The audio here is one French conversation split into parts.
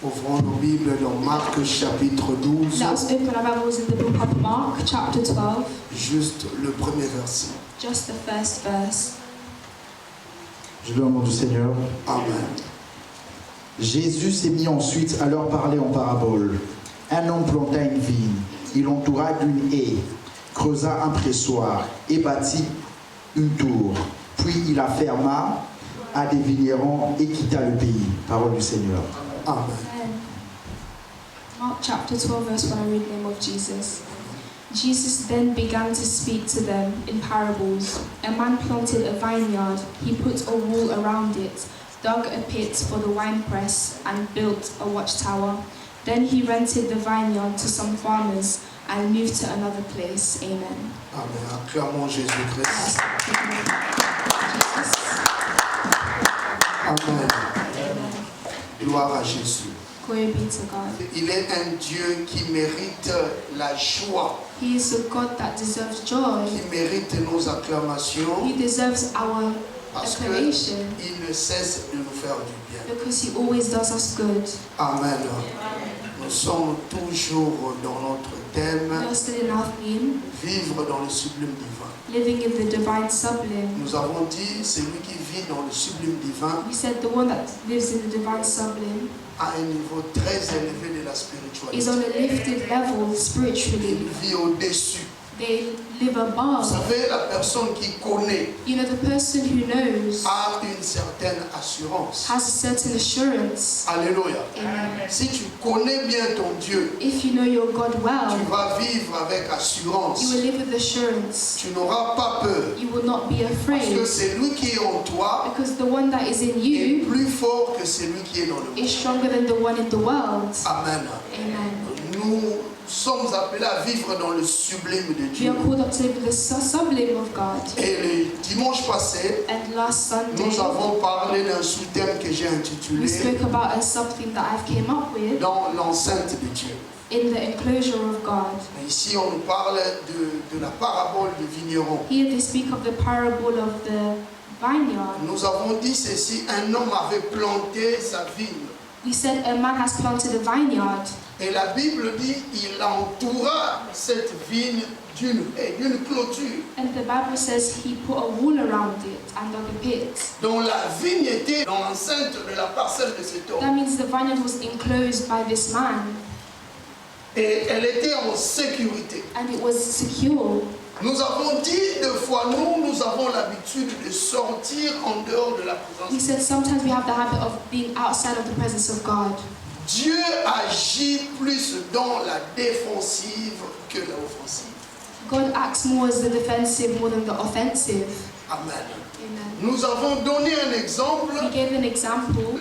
Ouvrons nos Bibles dans Marc chapitre 12. Let us open our Bibles in the book of Mark, chapter 12. Juste le premier verset. Just the first verse. Je loue le nom du Seigneur. Amen. Jésus s'est mis ensuite à leur parler en parabole. Un homme planta une vigne, il l'entoura d'une haie, creusa un pressoir et bâtit une tour. Puis il la ferma à des vignerons et quitta le pays. Parole du Seigneur. Amen. Mark chapter 12 verse 1, I read the name of Jesus. Jesus then began to speak to them in parables. A man planted a vineyard. He put a wall around it, dug a pit for the winepress, and built a watchtower. Then he rented the vineyard to some farmers and moved to another place. Amen. Amen. Acclamons Jésus-Christ. Amen. Gloire à Jésus. Glory be to God. Il est un Dieu qui mérite la joie, He is a God that deserves joy. qui mérite nos acclamations, He deserves our parce acclamation qu'il ne cesse de nous faire du bien. because He always does us good. Amen. Nous sommes toujours dans notre thème, We are still in our theme, vivre dans le sublime divin. living in the divine sublime. Nous avons dit, celui qui vit dans le sublime divin We said the one that lives in the divine sublime a un niveau très élevé de la is on spiritualité. a lifted level spiritually. Il vit au-dessus. They live Vous above. savez, la personne qui connaît You know, the person who knows a une certaine assurance. has a certain assurance. Alléluia. Amen. Si tu connais bien ton Dieu, If you know your God tu well, vas vivre avec assurance. you will live with assurance. Tu n'auras pas peur. You will not be Parce afraid que celui qui est en toi because the one that is in est you plus fort que celui qui est dans le monde. is stronger than the one in the world. Amen. Amen. Nous sommes appelés à vivre dans le sublime de We Dieu. are called up to live in the sublime of God. Et le dimanche passé, And last Sunday, nous avons parlé d'un sous-thème que j'ai we intitulé spoke about something that I've came up with Dans l'enceinte de Dieu. in the enclosure of God. Ici, on nous parle de la parabole du vigneron. Here they speak of the parable of the vineyard. Nous avons dit ceci, un homme avait planté sa vigne. We said a man has planted a vineyard, Et la Bible dit, il entoura cette vigne d'une clôture. and the Bible says he put a wall around it and dug a pit. dont la vigne était dans l'enceinte de la parcelle de cet homme. That means the vineyard was enclosed by this man, Et elle était en sécurité. and it was secure. Nous avons dit deux fois, nous avons l'habitude de sortir en dehors de la We présence. said sometimes we have the habit of being outside of the presence of God. Dieu agit plus dans la défensive que l'offensive. God acts more as the defensive more than the offensive. Amen. Amen. Nous avons donné un exemple. We gave an example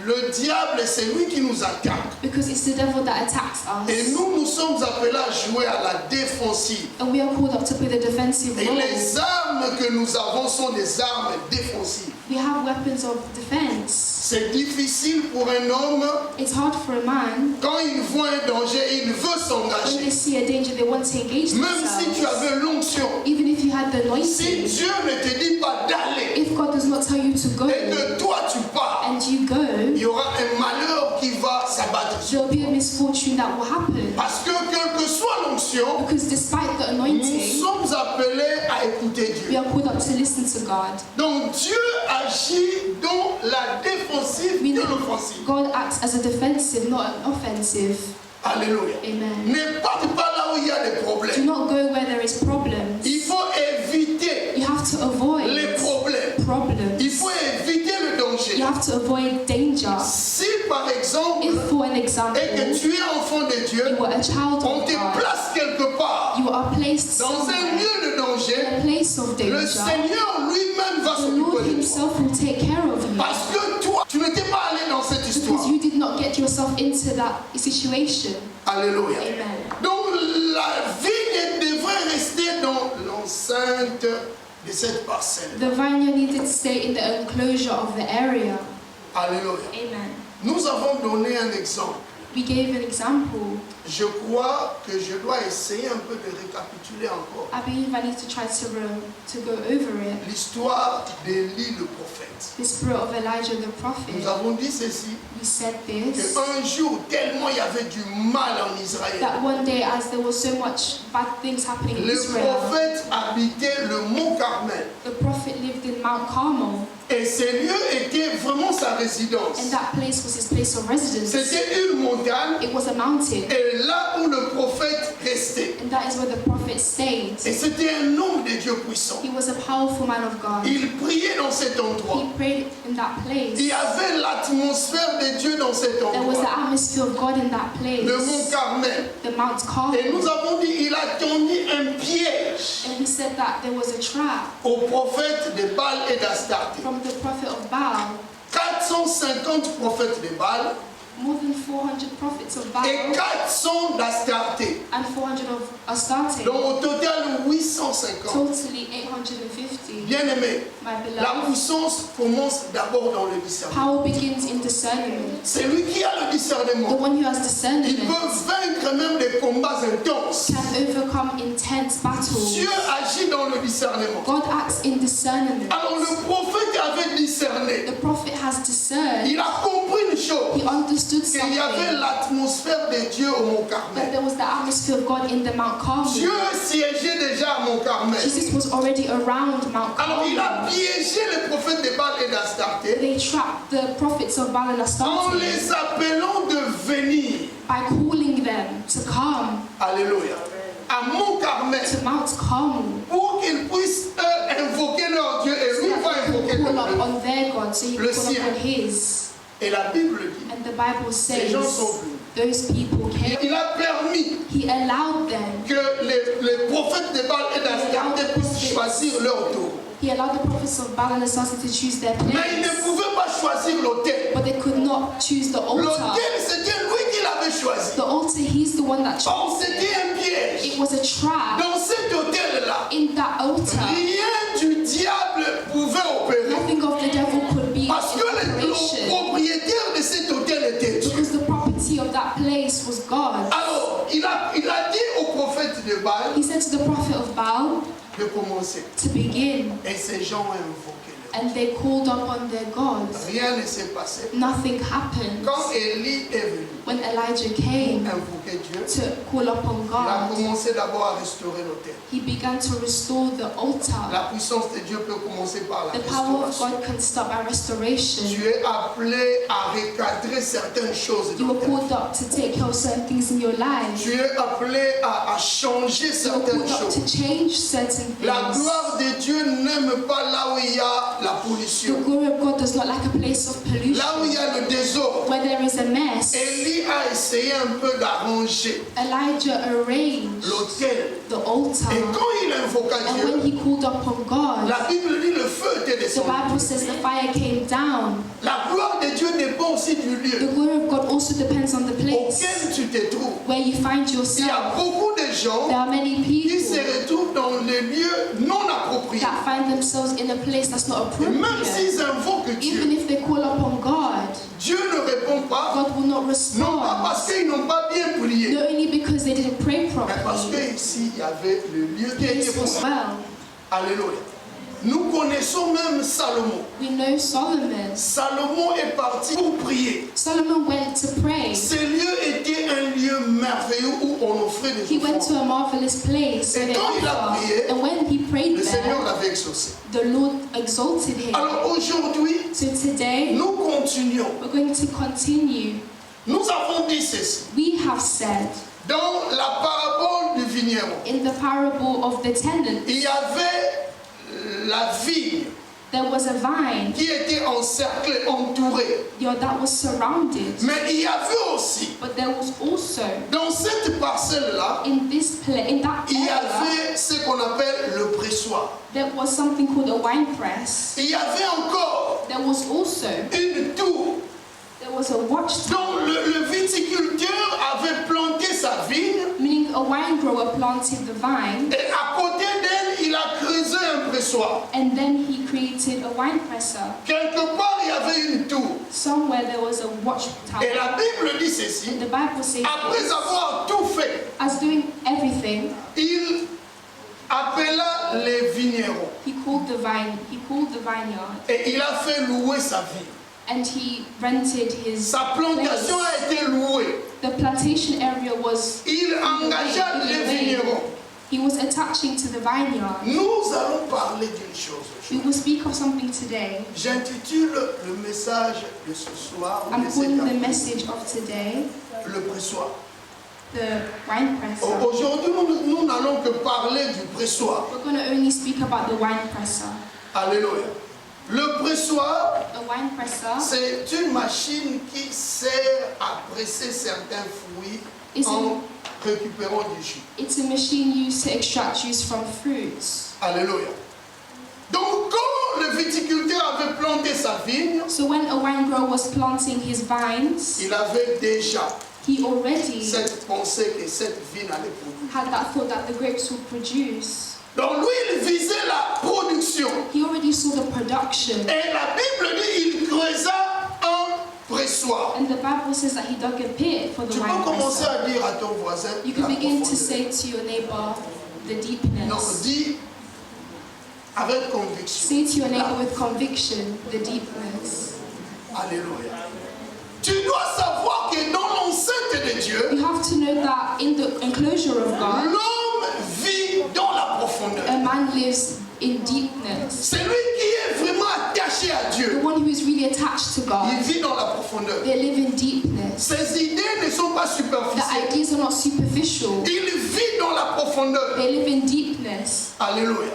Le diable, c'est lui qui nous attaque. because it's the devil that attacks Et us. nous sommes appelés à jouer à la défensive. And we are called up to play the defensive Et role. les armes que nous avons sont des armes défensives. We have weapons of defense. C'est difficile pour un homme, It's hard for a man, quand il voit un danger, il veut when they s'engager. see a danger, they want to engage Même si tu themselves. avais l'onction, Even if you had the si anointing, Dieu ne te dit pas d'aller if God does not tell you to go et que toi tu pars, and you go, il y aura un malheur qui va s'abattre sur there'll be a misfortune that will happen. Parce que quelle que soit l'onction, Because despite the nous anointing, sommes appelés à écouter we Dieu. are called up to listen to God. Donc Dieu agit dans la défensive We de know l'offensive. God acts as a defensive, not an offensive. Alléluia. Amen. Ne parte pas là où il y a des Do problèmes. not go where there is problems. Il faut éviter You have to avoid les problèmes. problems. Il faut éviter le You danger. have to avoid danger. Si par exemple, If, for an example, et que tu es enfant de Dieu, you are a child on of te God, place quelque part you are placed dans un somewhere, lieu de danger, in a place of le danger. Seigneur lui-même va The Lord s'occuper de toi. Himself will take care of you Parce que toi, tu n'étais pas allé dans cette histoire. because you did not get yourself into that situation. Alléluia. Amen. Donc la vigne devrait rester dans l'enceinte de cette parcelle. The vineyard needed to stay in the enclosure of the area. Alléluia. Amen. Nous avons donné un exemple. We gave an example. Je crois que je dois essayer un peu de récapituler encore I believe I need to try to go over it. l'histoire d'Élie le prophète. The spirit of Elijah the Nous prophet. avons dit ceci, We said this. qu'un jour, tellement il y avait du mal en Israël, That one day, as there was so much bad things happening in le Israel, prophète habitait le mont Carmel. the prophet lived in Mount Carmel, Et ces lieux étaient vraiment sa résidence. and that place was his place of residence. C'était une montagne, It was a mountain, et là où le prophète restait. and that is where the prophet stayed. Et c'était un homme de Dieu puissant. He was a powerful man of God. Il priait dans cet endroit. He prayed in that place. Il y avait l'atmosphère de Dieu dans cet There was the endroit. atmosphere of God in that Le mont place, Carmel. the Mount Et nous Carmel. avons dit, il a tendu un piège And we said that there was a trap aux prophètes de Baal et d'Astarté. from the prophet of Baal. 450 prophètes de Baal More than 400 prophets of Baal et 400 d'Astarté. and 400 of Astarte. Donc au total 850. Totally 850. Bien aimé, My la beloved, puissance commence d'abord dans le discernement. power begins in discernment. C'est lui qui a le The discernement. one who has Il discernment peut vaincre même des combats intenses. can overcome intense battles. Dieu agit dans le discernement. God acts in discernment. Alors le prophète avait discerné. The prophet has discerned. Il a compris une chose. He understood Qu'il y avait something. l'atmosphère de Dieu au mont That Carmel. there was the atmosphere of God in the Mount Dieu Carmel. siégeait déjà à mont Carmel. Jesus was already around Mount Alors il a Carmel. piégé les prophètes de Baal et d'Astarté They trapped the prophets of Baal and en Astarte les appelant de venir. by calling them to come Alléluia. À mont Carmel. to Mount Carmel. Pour qu'ils puissent invoquer leur Dieu. Et So lui that va they invoquer could call leur up Dieu. on their God, so he Le could call sien. up on his. Et la Bible dit, And the Bible ces gens sont says venus. those people came. Il a permis He allowed them. que les prophètes de Baal et d'Astarté puissent choisir leur tour. He allowed the prophets of Baal and Astarte to choose their Mais ils ne place, pouvaient pas choisir l'autel. but they could not choose the altar. L'autel, c'était lui qui l'avait choisi. The altar, he's the one that chose. Or, c'était un piège. It was a trap. Dans cet hôtel-là, In that altar, rien du diable pouvait opérer. nothing of the devil could be Parce que in le operation, propriétaire de cet hôtel était Dieu. because the property of that place was God. Alors, il a dit au prophète de Baal He said to the prophet of Baal de commencer. to begin, Et ces gens ont invoqué le and they called upon their gods. Rien ne s'est passé. Nothing happened. Quand Élie est venu When Elijah came invoquer Dieu, to call upon il a God, commencé d'abord à restaurer l'autel. he began to restore the altar. La puissance de Dieu peut commencer par la The power of restauration. God can start by restoration. Tu es appelé à recadrer certaines choses You dans were ta vie. called up to take care of certain things in your life. Tu es appelé à changer You were certaines called up to choses. change certain La things. gloire de Dieu n'aime pas là où il y a la The pollution, glory of God does not like a place of pollution, là où il y a le désordre. where there is a mess. Élie a essayé un peu d'arranger Elijah arranged l'autel. the altar, Et quand il invoqua and when Dieu, he called upon God, la Bible dit le feu était the descendu. Bible says the fire came down. La gloire de Dieu dépend aussi du The lieu glory of God also depends on the place auquel tu te trouves. where you find Il y a yourself. beaucoup de gens There are many qui se people retrouvent dans les lieux non appropriés. that find themselves in a place that's not Et même appropriate. s'ils invoquent Even Dieu, if they call upon God, Dieu ne répond pas, God will not non pas parce respond. qu'ils n'ont pas bien prié, Not only because they didn't pray mais parce properly, qu'ici, il y avait le lieu qui était this pour was well. Alléluia. Nous connaissons même Salomon. We know Solomon. Salomon est parti pour prier. Solomon went to pray. Ce lieu était un lieu merveilleux où on offrait des He went to offrandes. a marvelous place where Et they quand il a offered. prié, And when he prayed Le Seigneur there, l'avait exaucé. the Lord exalted him. Alors aujourd'hui, So today, nous continuons. we're going to continue. Nous avons dit ceci. We have said Dans la parabole du vigneron, in the parable of the tenant, il y avait la vigne there was a vine qui était encerclée, entourée. that was surrounded. Mais il y avait aussi, But there was also dans cette parcelle-là, in that il y area, avait ce qu'on appelle le pressoir. there was something called a wine press. Il y avait encore There was also une tour there was a watchtower, dont le viticulteur avait planté sa vigne meaning a wine grower planted the vine, et à côté d'elle, il a creusé un pressoir. and then he created a wine presser. Quelque part, il y avait une une tour. Somewhere there was a Et watchtower. la Bible dit ceci, And the Bible says, après avoir tout fait, as doing everything, il appela les vignerons he called the vineyard, et il a fait louer sa vie. and he rented his Sa plantation place. a été louée. The plantation area was Il engagea les vignerons. he was attaching to the vineyard. Nous allons parler d'une chose We aujourd'hui. will speak of something today. J'intitule le message de ce soir, I'm de cet calling the après-midi, message of today le pressoir. the wine presser. Aujourd'hui, nous n'allons que parler du pressoir. We're going to only speak about the wine presser. Alléluia. Le pressoir, A wine presser c'est une machine qui sert à presser certains fruits is en récupérant du jus. it's a machine used to extract juice from fruits. Alléluia. Donc, quand le viticulteur avait planté sa vigne, So when a wine grower was planting his vines, il avait déjà he already cette pensée que cette vigne allait produire. had that thought that the grapes would produce. Donc, lui, il visait la production. He already saw the production. Et la Bible dit il creusa un pressoir. And the Bible says that he dug a pit for the Tu peux wine commencer presser. à dire à ton voisin You la can begin to profondeur. say to your neighbor the Non, deepness. dis avec conviction. Say to your neighbor with conviction the deepness. Alléluia. Tu dois savoir que dans l'enceinte de Dieu, You have to know that in the enclosure of God, l'homme vit dans la profondeur. a man lives in deepness. Celui qui est vraiment attaché à The Dieu, one who is really attached to il God, vit dans la profondeur. they live in deepness. Ses idées ne sont pas The superficielles. ideas are not superficial. Il vit dans la profondeur. They live in deepness. Alléluia.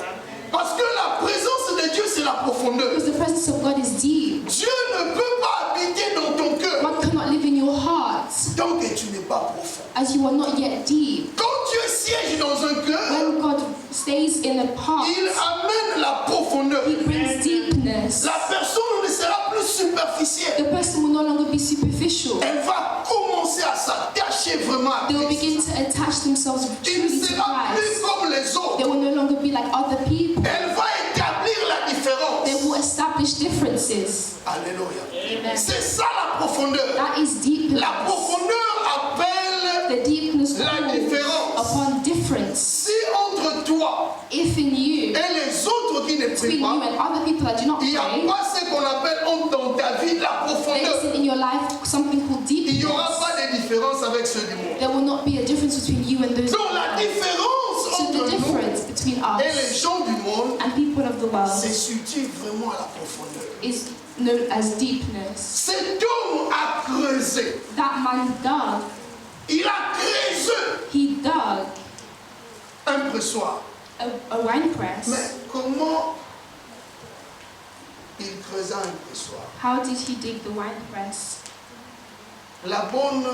Parce que la présence de Dieu, c'est la profondeur. Because the presence of God is deep. Dieu ne peut pas habiter dans ton cœur God cannot live in your heart tant que tu n'es pas profond. as you are not yet deep. Quand Dieu siège dans un cœur, When God stays in a heart, il amène la profondeur. He brings deepness. La personne ne sera plus superficielle. The person will no longer be superficial. Elle va commencer à s'attacher vraiment à They will Christ. begin to attach themselves Il ne truly to sera plus Christ. comme les They autres. will no longer be like other people. Elle va établir la They différence. will establish differences. Alléluia. Amen. C'est ça la profondeur. That is deepness. La profondeur appelle The deepness la calls différence. upon difference. Si entre toi If in you, et les autres qui ne between prient you pas, and other people that do not il n'y a pray, pas ce qu'on appelle dans ta vie la there profondeur. isn't in your life something called Il n'y deepness. aura pas de différence avec ceux du monde. There will not be a difference between you and those. Donc la différence So entre the nous difference between et les us gens du monde, and people of the world c'est situé vraiment à la profondeur. is known as deepness. Cet homme a creusé. That man dug. Il a creusé He dug un pressoir. a wine press. Mais comment il creusa un pressoir? How did he dig the wine press? La bonne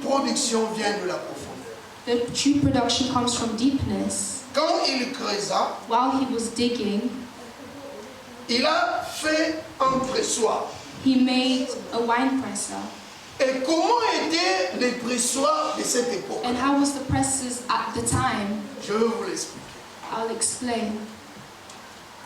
production vient de la profondeur. The true production comes from deepness. Quand il creusa, While he was digging, il a fait un pressoir. he made a wine presser. Et comment étaient les pressoirs de cette époque? And how was the presses at the time? Je vais vous l'expliquer. I'll explain.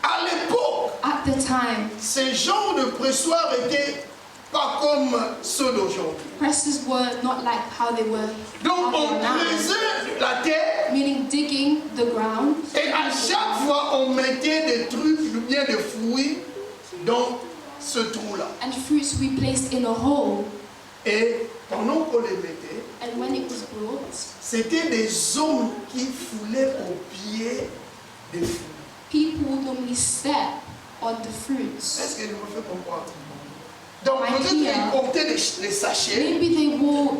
À l'époque, At the time, ces genres de pressoirs étaient pas comme ceux d'aujourd'hui. presses were not like how they were Donc how they on are now. creusait la terre Meaning digging the ground, et à chaque fois on mettait des trucs, bien des fruits dans ce trou-là. and fruits we placed in a hole. Et pendant qu'on les mettait, And when it was brought, c'était des hommes qui foulaient au pied des fruits. people would normally step on the fruits. Est-ce que je me fais comprendre? Donc My peut-être dear. qu'ils portaient les sachets. Maybe they wore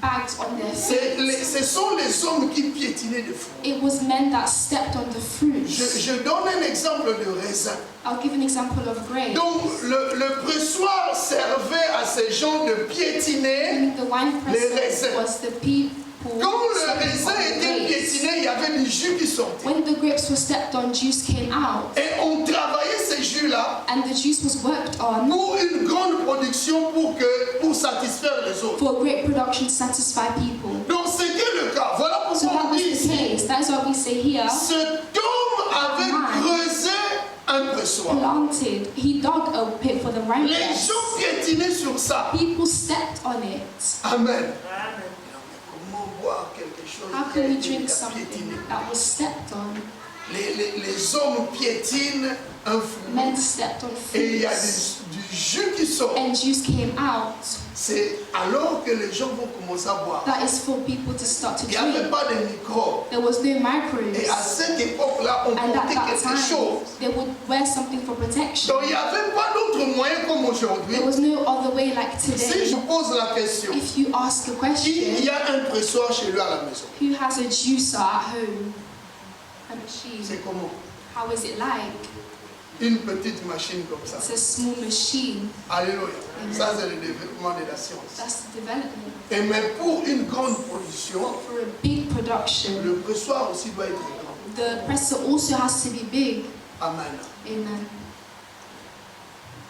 bags on their feet. Ce sont les hommes qui piétinaient des fruits. It was men that stepped on the fruits. Je donne un exemple de raisin. I'll give an example of grapes. Donc le pressoir servait à ces gens de piétiner. And the wine les press raisins. was the people Quand le stepping raisin on the était grapes. piétiné, il y avait du jus qui sortait. When the grapes were stepped on, juice came out. Et on travaillait ces jus-là And the juice was worked on pour une grande production pour satisfaire les autres. for great production to satisfy people. Donc c'était le cas. Voilà So pourquoi that on dit was the ici. case. That is why we say here, Cet homme avait creusé un pressoir. pressoir. planted, he dug a pit for the Les winepress. gens piétinaient sur ça. People stepped on it. Amen. Comment boire quelque chose How qui a can we été drink piétiné? something that was stepped on? Les hommes piétinent un fruit. Men stepped on Et il y a fruits, du jus qui sort. and juice came out. C'est alors que les gens vont commencer à boire. That is for people to start to Il n'y avait drink. pas de microbes. There was no Et microbes. à cette époque-là, on And at portait that quelque time, chose. they would wear something for protection. Donc il n'y avait pas d'autre moyen comme aujourd'hui. There was no other way like Si today. je pose la question, If you ask a qui question, y a un pressoir chez lui à la maison? who has a juicer at home? A machine. C'est comment? How is it like? Une petite machine comme ça. It's a small machine. Alléluia. Amen. Ça, c'est le développement de la science. That's the development. Et mais pour une grande production, For a big production, le pressoir aussi doit être grand. the presser also has to be big. Amen. Amen.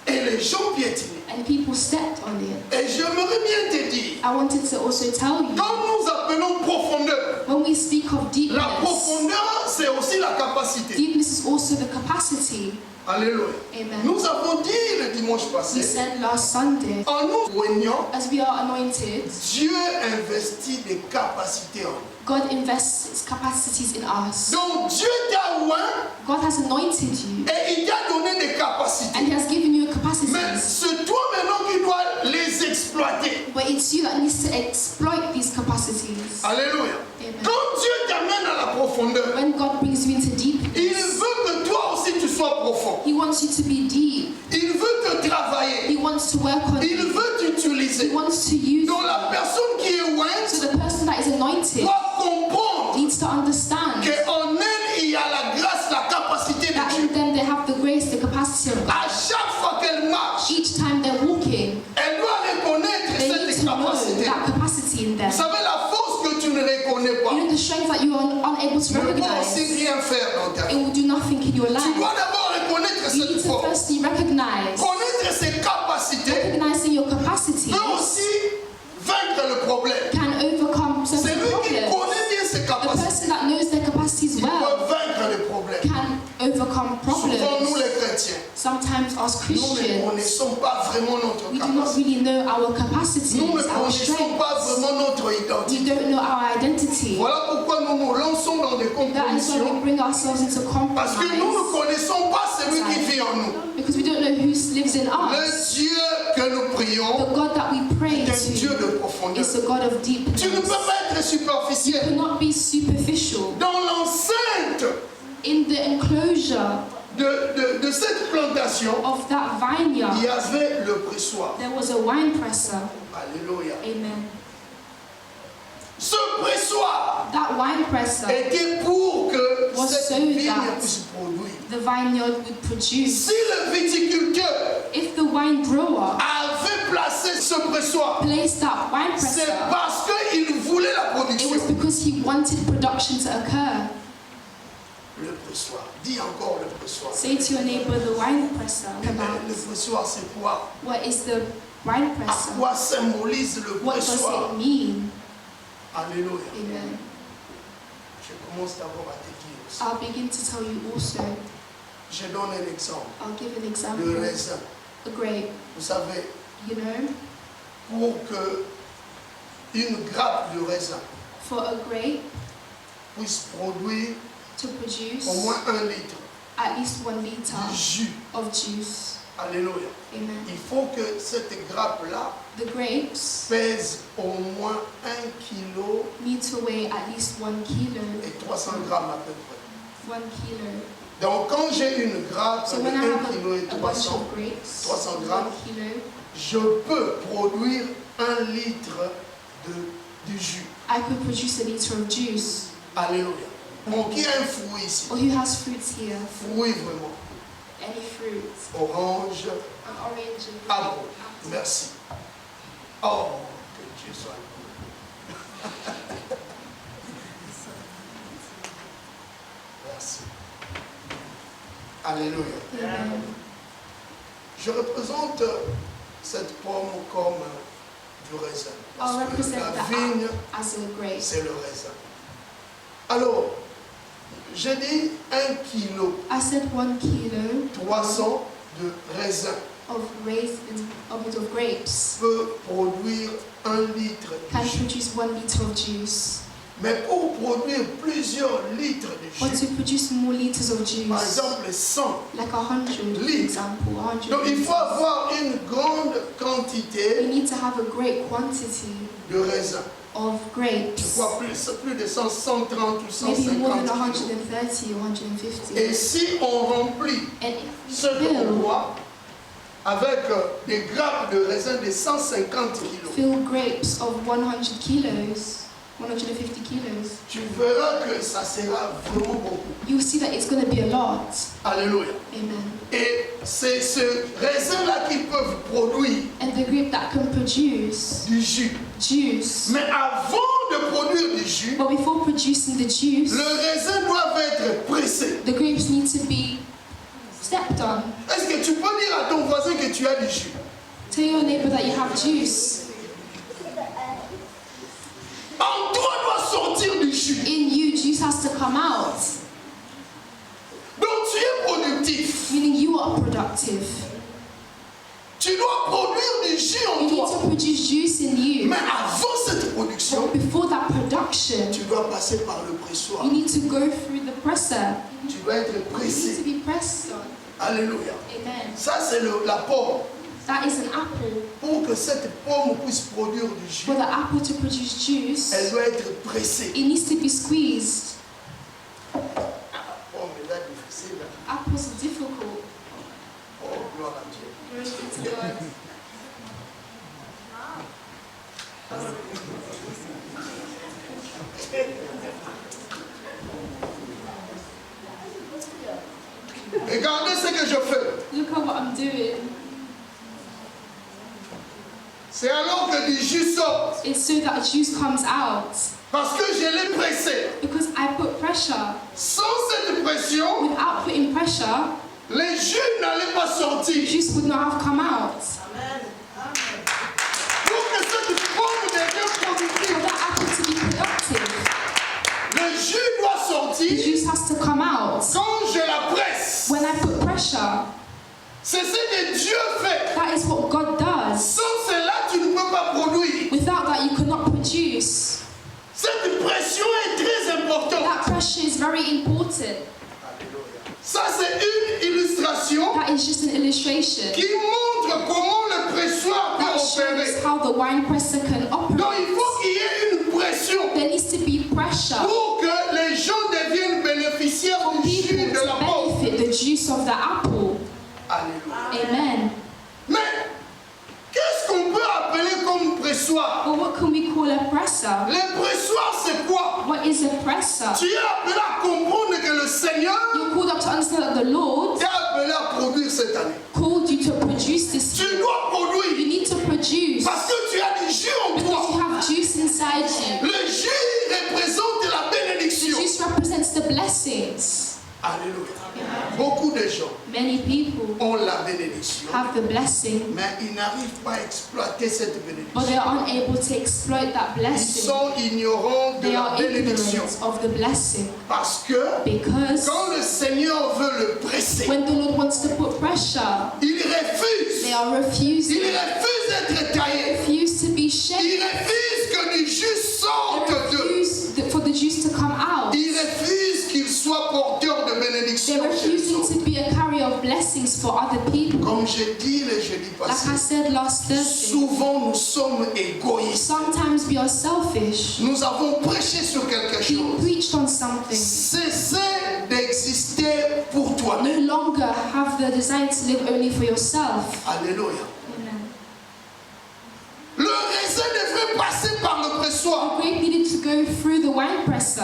Et les gens piétinaient. And people stepped on it. Et j'aimerais bien te dire, I wanted to also tell you, quand nous appelons profondeur, when we speak of la deepness, profondeur, c'est aussi la capacité. deepness is also the capacity. Alléluia. Amen. Nous avons dit le dimanche We passé, said last Sunday, en nous voignant, as we are anointed, Dieu investit des capacités en nous. God invests his capacities in us. Donc Dieu t'a oint God has anointed you et il t'a donné des capacités. and he has given you Mais capacities. c'est toi maintenant qui dois les exploiter. But it's you that needs to exploit these capacities. Alléluia. Amen. Quand Dieu t'amène à la profondeur, When God brings you into il deepness, veut que toi aussi tu sois profond. he wants you to be deep. Il veut te travailler. He wants to work on Il you. veut He t'utiliser. wants to use Donc you. la personne qui est ointe So the person that is anointed doit comprendre needs to understand qu'en elle, il y a la grâce, la capacité de that Dieu. in them they have the grace, the capacity of God. À chaque fois qu'elle marche, Each time they're walking, elle doit reconnaître they need cette to know capacité. that capacity in them. Vous savez, la force que tu ne reconnais pas You know the strength that you are unable to ne peut pas aussi recognize. rien faire dans ta It vie. will do nothing in your Tu life. dois d'abord reconnaître You need cette to force. firstly recognize. Connaître ses capacités Recognizing your capacity peut aussi vaincre le problème. can overcome certain Celui qui problems. connaît bien ses The capacités, person that knows their capacities il well peut vaincre les problèmes. can overcome Souvent, nous problems. les chrétiens, Sometimes as nous ne Christians, connaissons pas vraiment notre we do not capacité. really know our capacities, Nous ne our connaissons pas strengths. vraiment notre We identité. don't know our identity. Voilà pourquoi nous nous lançons dans des That is why compromissions. we bring ourselves into Parce que nous ne compromise. connaissons pas celui qui vit en nous. Because we don't know who lives in Le us. Dieu que nous prions The God that we pray est un Dieu to de profondeur. is a God of deepness. Tu ne peux pas être You superficiel. cannot be superficial. Dans l'enceinte In the enclosure de cette plantation, of that il vineyard, y avait le pressoir. there was a wine presser. Alléluia. Amen. Ce pressoir That wine presser, était pour que Was cette so vigne that puisse produire. the vineyard would produce. Si le viticulteur If the wine grower avait placé ce pressoir, placed that wine c'est presser, parce qu'il voulait la it production. was because he wanted production to occur. Le pressoir. Dis encore le pressoir. Say to your neighbor, the wine presser. Mais le pressoir, c'est quoi? What is the wine À presser? quoi symbolise le What does pressoir? it mean? Alléluia. Amen. Je commence d'abord à te dire aussi. I'll begin to tell you also. Je donne un exemple. I'll give an Le example. raisin. A grape, Vous savez, you know, pour que une grappe de raisin for a grape puisse produire to produce au moins 1 litre at least 1 de liter jus. of juice. Alléluia. Amen. Il faut que cette grappe-là The grapes pèse au moins 1 kilo need to weigh at least 1 kilo. et 300 grammes à peu près. 1 kilo. Donc quand j'ai une grappe So de when I 1 have kilo et a bunch 300, of grapes, 300 1 grammes, kilo, je peux produire 1 litre de jus. I could produce a liter of juice. Alléluia. Bon, qui a un fruit ici? Or who has fruits here? Fruit vraiment. Any fruits? Orange, An orange. arbre. Merci. Oh, que Dieu soit loué. Merci. Alléluia. Amen. Je représente cette pomme comme du raisin. I'll Parce que represent la the vigne, apple as a grape. c'est le raisin. Alors, J'ai dit 1 kilo, I said 1 kilo 300 de raisin of grapes peut produire 1 litre de can jus. produce 1 liter of juice. Mais pour produire plusieurs litres de But jus, to produce more liters of par juice, exemple 100, like 100 for litres. example, 100 donc il faut liters, avoir une grande you quantité need to have a great quantity de raisin. of Je grapes, crois plus de 130 ou maybe more than 150 kilos. 130 or 150. Et si on remplit And ce qu'on fill, doit avec des grappes de raisin de 150 kilos, fill grapes of 100 kilos, 150 kilos, tu verras que ça sera vraiment beaucoup. you'll see that it's going to be a lot. Alléluia. Amen. Et c'est ce raisin-là qui peut produire And the grape that can produce du jus. juice. Mais avant de produire du jus, But before producing the juice, le raisin doit être pressé. the grapes need to be stepped on. Est-ce que tu peux dire à ton voisin que tu as du jus? Tell your neighbor that you have juice. En toi doit sortir du jus. In you, juice has to come out. Donc tu es productif. Meaning you are productive. Tu dois produire du jus en You need to toi. produce juice in you. Mais avant cette production, But before that production, tu dois passer par le pressoir. you need to go through the presser. Tu dois être You need to pressé. be pressed on. Alléluia. Amen. Ça c'est la pomme. That is an apple. Pour que cette pomme puisse produire du jus, For the apple to produce juice, elle doit être pressée. it needs to be squeezed. La pomme est là difficile. Apples are difficult. Oh, gloire à Dieu. Glory be to God. Regardez ce que je fais. Look at what I'm doing. C'est alors que du jus sort. It's so that juice comes out. Parce que je l'ai pressé. Because I put pressure. Sans cette pression, Without putting pressure, les jus n'allaient pas sortir. juice would not have come out. Pour que cette pomme devienne For productive, that apple to be productive, le jus doit the sortir juice has to come out. quand je la presse. When I put pressure, C'est ce que Dieu fait. that is what God does. Sans cela, tu ne peux pas produire. Without that, you cannot produce. Cette pression est très importante. That pressure is very important. Ça, c'est une illustration That is just an illustration qui montre comment le pressoir peut that opérer. shows how the wine presser can Donc, operate. il faut qu'il y ait une pression There needs to be pressure pour que les gens deviennent bénéficiaires for du people jus de la to pomme. benefit the juice of the apple. Alléluia. Amen. Mais qu'est-ce qu'on peut appeler comme pressoir? But what can we call a presser? Le pressoir, c'est quoi? What is a presser? Tu es appelé à comprendre que le Seigneur You're called up to understand that the Lord t'a appelé à produire cette année. called you to produce this Tu year. dois produire You need to produce parce que tu as du jus en because you toi. have juice inside you. Le jus représente la The bénédiction. juice represents the blessings. Alléluia. Beaucoup de gens Many people ont la bénédiction, have the blessing, mais ils n'arrivent pas à exploiter cette bénédiction. but they are unable to exploit that Ils blessing. sont ignorants de They la are bénédiction. ignorant of the blessing Parce que because quand le Seigneur veut le presser, when the Lord wants to put pressure, il refuse. they are Il refusing, refuse d'être taillé. refuse to be Il shaped, refuse que du jus sorte they d'eux. refuse for the juice to come out. Il refuse qu'ils soient porteurs de They're bénédiction chez les refusing autres. to be a carrier of blessings for other people. Comme j'ai dit le jeudi Like I passé, said last Thursday, souvent nous sommes égoïstes. sometimes we are selfish. Nous avons prêché sur quelque We chose. preached on something. Cessez d'exister pour toi-même. No longer have the desire to live only for yourself. Alléluia. Amen. Le raisin devrait passer par le pressoir. The grape needed to go through the wine presser.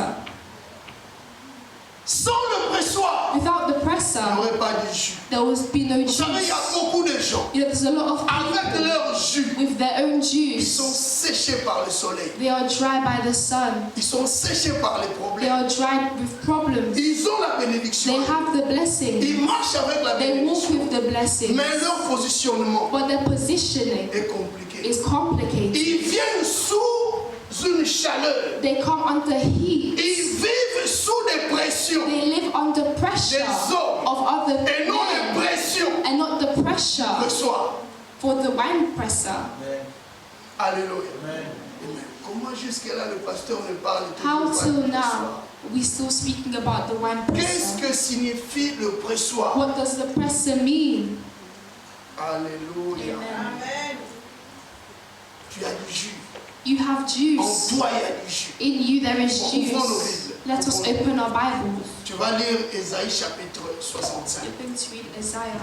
Sans le pressoir, Without the il n'y presser, aurait pas de jus. there would be no Vous savez, il y a juice. beaucoup de gens, You know, there's a lot of avec people leur jus, with their own ils sont juice. séchés par le soleil. They are dry by the sun. Ils sont séchés par les They problèmes. are dry with problems. Ils ont la bénédiction. They have the blessing. Ils marchent avec la They walk bénédiction. with the blessing. Mais leur positionnement But their positioning est compliqué. is complicated. Ils viennent sous une chaleur. They come under heat. Ils vivent sous des pressions pression They live under pressure des hommes of other et non men les pressions and not the pressure reçoit. for the wine presser. Alléluia. Amen. Comment jusque-là le pasteur ne parle How toujours pas till du pressoir? now we still speaking about the wine Qu'est-ce presser? que signifie le pressoir? What does the presser mean? Alléluia. Amen. Tu as du jus. You have En juice. toi, il y a du jus. In you there is Ouvrons nos juice. Bibles. Let us open our Bibles. Tu vas lire Ésaïe chapitre 65, We're going to read Isaiah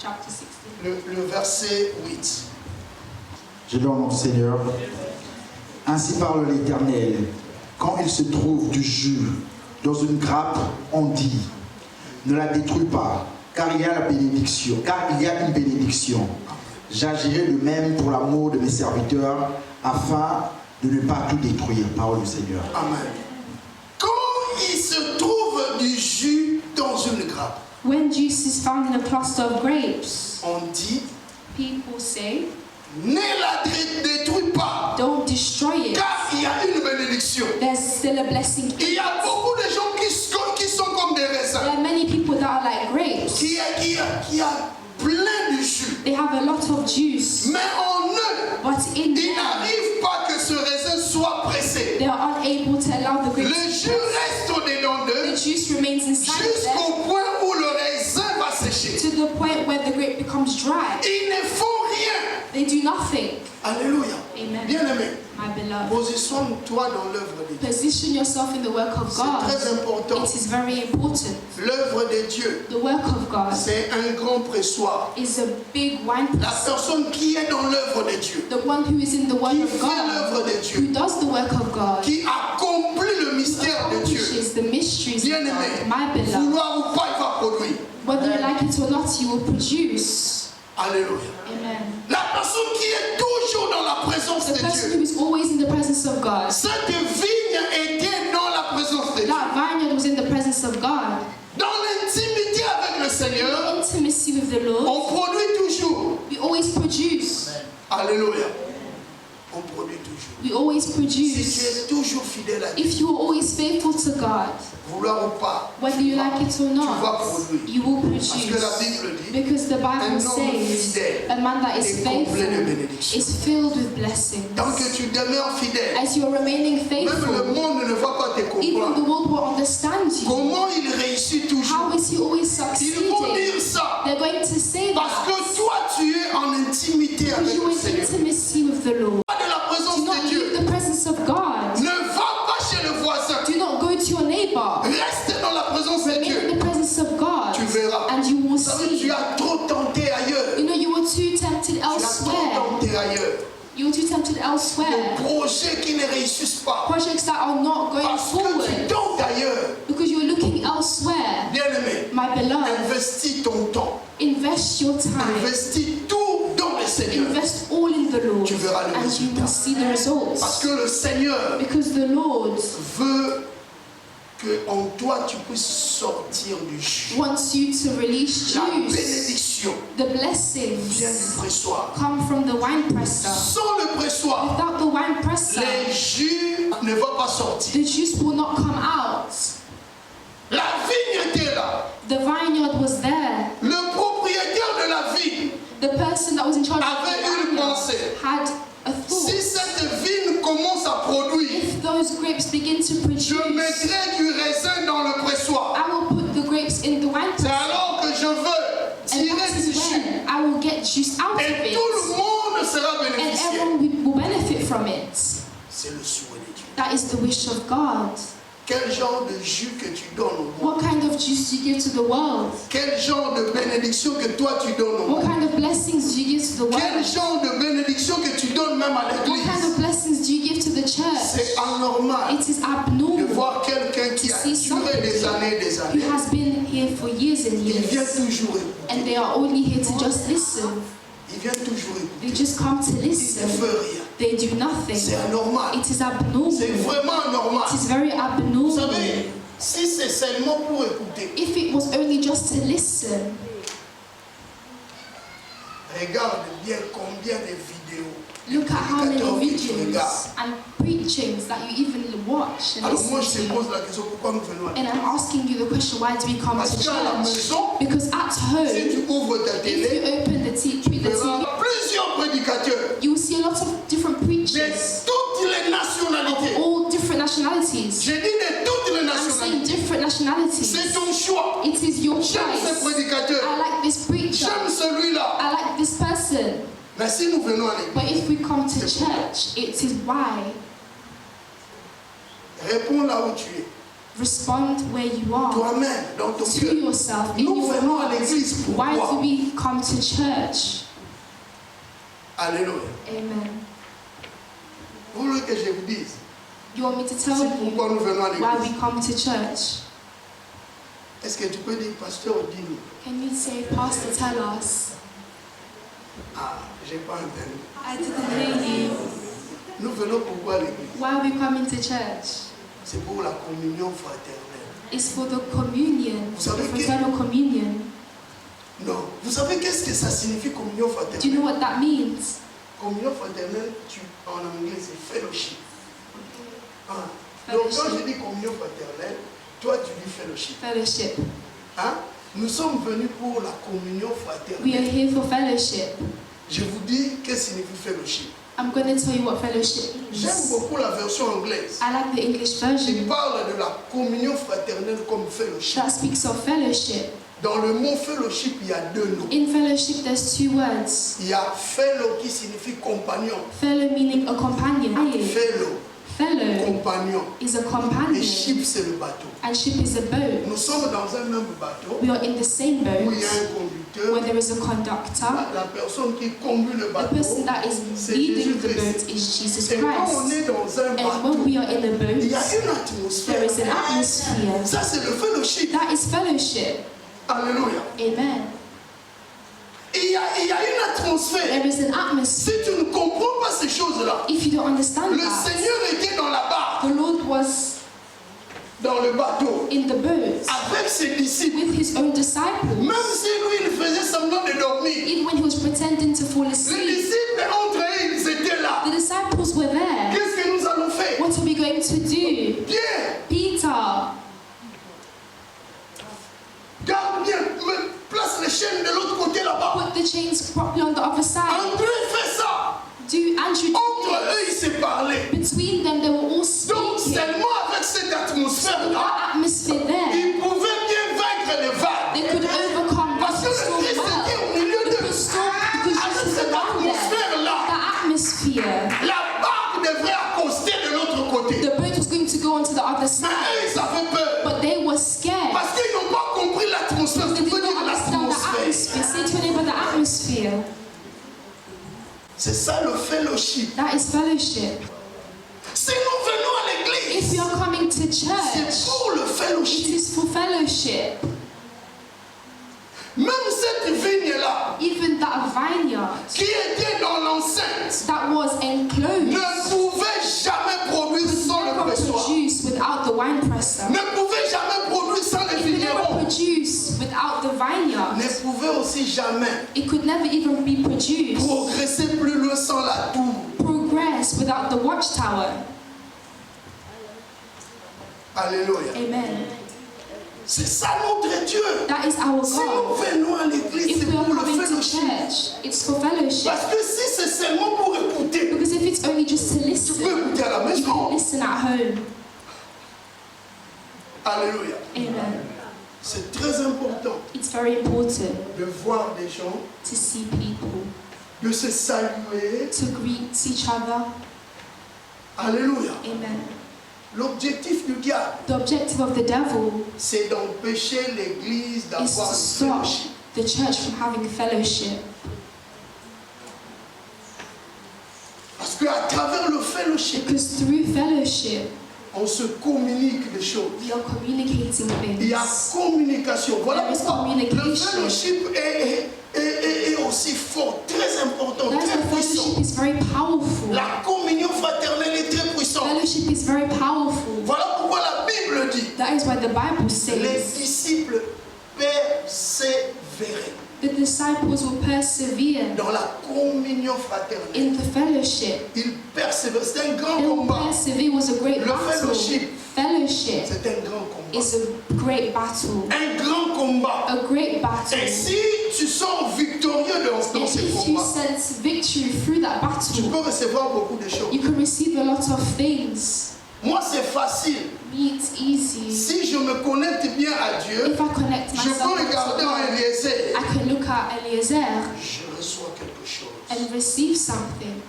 chapter 16. le verset 8. Je loue mon Seigneur. Ainsi parle l'Éternel. Quand il se trouve du jus dans une grappe, on dit, ne la détruis pas, car il y a la bénédiction, car il y a une bénédiction. J'agirai de même pour l'amour de mes serviteurs, afin de ne pas tout détruire. Parole du Seigneur. Amen. Quand il se trouve du jus dans une grappe, When juice is found in a cluster of grapes, on dit, people say, ne la détruis pas, don't destroy it. car il y a une bénédiction. There's still a blessing. Il y a beaucoup de gens qui sont comme des There raisins, are many people that are like grapes. qui a plein de jus. They have a lot of juice, Mais en eux, but in il them, n'arrive pas que ce raisin soit pressé. they are unable to allow the Le grapes. jus reste au-dedans The d'eux juice remains inside of them jusqu'au point où le raisin va sécher. to the point where the grape becomes dry. Ils ne font rien. They do nothing. Alléluia. Amen. Bien-aimé, My beloved, positionne-toi dans l'œuvre de Dieu. position yourself in the work of C'est très God. important. It is very important. L'œuvre de Dieu, The work of God c'est un grand pressoir. is a big wine La press. personne qui est dans l'œuvre de Dieu, The one who is in the word qui of fait God, l'œuvre de who Dieu, does the work of God, qui accomplit le mystère de Dieu, accomplishes the mysteries of bien-aimé, God. My beloved, vouloir ou pas, il va produire. whether you like it or not, you will produce. Alléluia. Amen. La personne qui est toujours dans la présence The de person Dieu. who is always in the presence of God. Cette vigne était dans la présence de Dieu. That vineyard was in the presence of God. Dans l'intimité avec le Seigneur, Intimacy with the Lord, on produit toujours. we always produce. Alléluia. On produit toujours. We always Si tu produce. es toujours fidèle à Dieu, If you are always faithful to God, vouloir ou pas, whether you like it or tu vas not, produire. you will Parce que la produce. Bible dit, Because the Bible un homme says fidèle a man that is est complet de faithful bénédictions. is filled with blessings. Tant que tu demeures fidèle, As you are remaining même le faithful, monde ne va pas te even the comprendre. world will understand you. Comment il réussit toujours? How is he always Ils vont succeeding? dire ça. They're going to say Parce that que toi, tu es en intimité because avec you le are in Seigneur. intimacy with the Lord. Pas de la Do présence not de Dieu. leave the presence of God. Ne va pas chez le voisin. Do not go to your neighbor. Reste dans la présence de Remain Dieu. in the presence of God, Tu verras. and you will Vous savez, see. tu as trop tenté ailleurs. You know, you were too tempted Tu as trop elsewhere. tenté ailleurs. You were too tempted elsewhere. Projets qui ne réussissent pas. Projects that are not going Parce que tu forward tentes ailleurs. because you are looking elsewhere. Bien-aimé, My beloved, investis ton temps. invest your time. Investis tout dans le Seigneur. Invest all in the Lord, Tu verras le and you résultat. will see the Parce results. que le Seigneur Because the Lord veut que en toi tu puisses sortir du jus. wants you to release La juice. bénédiction The vient blessings du pressoir. come from the wine presser. Sans le pressoir, Without the wine presser, les jus ne vont pas sortir. the juice will not come out. La vigne était là. The vineyard was there. Le propriétaire de la vigne, The person that was in charge of Avait the une vineyard pensée. had a si thought. cette vigne commence à produire, If those grapes begin to je produce, mettrai du raisin dans le pressoir. I will put the grapes in the wine C'est presser. alors que je veux And tirer that du is jus. when I will get juice out of Et tout le it. monde sera And bénéficiaire. everyone will benefit from it. C'est le souhait de Dieu. That is the wish of God. Quel genre de jus que tu donnes au monde? What kind of juice do you give to the world? Quel genre de bénédiction que toi tu donnes au What monde? kind of blessings do you give to the Quel world? genre de bénédiction que tu donnes même à What kind l'église? of blessings do you give to the church? C'est anormal It is de abnormal voir quelqu'un qui a duré des années et des who années. has been here for years and Il vient years, toujours écouter. and they are only here to just listen. Il vient toujours They écouter. just come to Il ne listen. fait rien. They do nothing. C'est anormal. It is abnormal. C'est vraiment anormal. It is very Vous abnormal. savez, si c'est seulement pour écouter, If it was only just to listen, regarde bien combien de vidéos, look at how many prédicateurs que tu regardes. videos and preachings that you even watch watch and Alors moi, je te listen to. pose la question, pourquoi nous venons à And I'm asking you the question, why do we come Parce to qu'à la church? maison, Because at si home, tu ouvres ta if télé, you open the tu TV, verras plusieurs prédicateurs you will see a lot of different de preachers toutes les of nationalités. all different nationalities. J'ai dit de toutes les I'm saying nationalités. different nationalities. C'est ton choix. It is your J'aime ce choice. prédicateur. I like this preacher. J'aime celui-là. I like this person. Mais si nous venons à l'église, But if we come to church, it is why. réponds là où tu es. Respond where you are. Toi-même, dans ton To cœur. yourself, in Nous your venons à heart. l'église Why do pourquoi? we come to church? Alléluia. Amen. Vous voulez que je vous dise, You want me to tell c'est you pourquoi nous venons à why we l'église. come to church? Est-ce que tu peux dire, pasteur, dis-nous? Can you say, Pastor, tell us? Ah, j'ai pas entendu. I didn't hear you. Nous venons pourquoi à l'église? Why are we coming to church? C'est pour la communion fraternelle. It's for the communion, Vous savez the que- fraternal communion. Non. Vous savez qu'est-ce que ça signifie communion Do you fraternelle? know what that means? Communion fraternelle, en anglais, c'est fellowship. Ah. Donc quand je dis communion fraternelle, toi tu dis fellowship. Fellowship. Hein? Nous sommes venus pour la communion We are fraternelle. here for fellowship. Je vous dis qu'est-ce que signifie fellowship. I'm going to tell you what fellowship J'aime means. beaucoup la version anglaise. I like the English Il version parle de la communion fraternelle comme fellowship. that speaks of fellowship. Dans le mot fellowship, il y a deux noms. In fellowship, there's two words. Il y a fellow qui signifie compagnon. Fellow meaning a companion. Fellow, Fellow compagnon. is a Et companion, ship, c'est le bateau. and ship is a boat. Nous sommes dans un même bateau We are in the same où boat il y a un conducteur. where there is a conductor. La personne qui conduit le The bateau, person that is c'est leading the Jésus-Christ. boat is Jesus Et quand on Christ. est dans un And bateau, when we are in a il y a boat, une there atmosphère. is an atmosphere. Ça, c'est le fellowship. That is fellowship. Alléluia. Amen. Il y a une atmosphère. There is an atmosphere. Si tu ne comprends pas ces choses-là, If you don't understand le that, Seigneur était dans la barque, the Lord was dans le bateau, in the boat avec ses disciples. with his own disciples. Même si lui, il faisait semblant de dormir, Even when he was pretending to fall les asleep, disciples entre eux, ils étaient là. the disciples were there. Qu'est-ce que nous allons faire? What are we going to do? Pierre, Peter, garde bien, place les chaînes de l'autre côté là-bas. put the chains properly on the other side. André fait ça. Andrew Entre did eux, ils se parlaient. it. Between them, they were all Donc speaking. seulement avec cette atmosphère-là, That atmosphere there, ils pouvaient bien vaincre les vagues. they could overcome Parce que the le storm Christ était well. au milieu d'eux. Because Jesus Avec was cette around there. atmosphère-là, The atmosphere. la barque devrait accoster de l'autre côté. The boat was going to go onto the other Mais side, eux, ils avaient peur. but they were scared. Parce qu'ils n'ont pas compris l'atmosphère. They Tu did peux not dire understand the l'atmosphère. atmosphere. Say to your neighbor, the atmosphere. C'est ça le fellowship. That is fellowship. Si nous venons à If l'église, you are coming to c'est church, pour le it fellowship. is for fellowship. Même cette vigne-là, Even that vineyard qui était dans l'enceinte, that was enclosed ne pouvait jamais produire sans le never pressoir. produce without the wine presser. Ne pouvait jamais produire sans les It could never vignerons. produce without the vineyard. Ne pouvait aussi jamais It could never even be produced. progresser plus loin sans la tour. Progress without the watchtower. Alléluia. Amen. C'est ça notre Dieu. That is our Si nous God. venons à l'église, If c'est we are pour le coming to fellowship. church, it's for fellowship. Parce que si c'est seulement pour écouter, Because if it's only just to tu peux listen, écouter à la you can maison. listen at home. Alléluia. Amen. C'est très important It's very important de voir des gens, to see people, de se saluer. to greet each other. Alléluia. Amen. L'objectif du diable, The objective of the devil c'est d'empêcher l'église is d'avoir to le stop fellowship. the church from having fellowship. Parce qu'à travers le fellowship, Because through fellowship, on se communique des choses. we are communicating Il y a things. communication. Voilà There is pourquoi le communication. fellowship est aussi fort, très important, That's très why puissant. fellowship is very powerful. La communion fraternelle est très puissante. Fellowship is very powerful. Voilà pourquoi la Bible dit That is why the Bible les says disciples persévéraient. The disciples will persevere dans la communion fraternelle. in the fellowship. Ils persévèrent. C'est un grand They will combat. persevere was a great Le battle. fellowship. Fellowship C'est un grand combat. is a great battle. Un grand combat. A great battle. Et si tu sors victorieux dans And ce if you combat, sense victory through that tu battle, peux recevoir beaucoup de choses. you can receive a lot of things. Moi, c'est facile. Me, it's easy. Si je me connecte bien à Dieu, If I connect je myself peux to regarder en God, Eliezer. I can look at Eliezer Je reçois quelque chose. and receive something.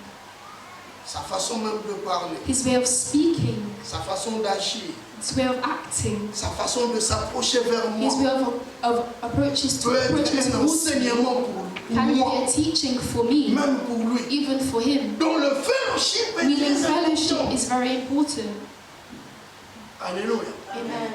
Sa façon même de parler, His way of speaking, sa façon d'agir, his way of acting, sa façon de s'approcher vers his moi way of approaches to peut être approach un towards me enseignement pour can be moi, a teaching for me, même pour lui. even for him. Donc le fellowship est Meaning très fellowship important. is very important. Alléluia. Amen.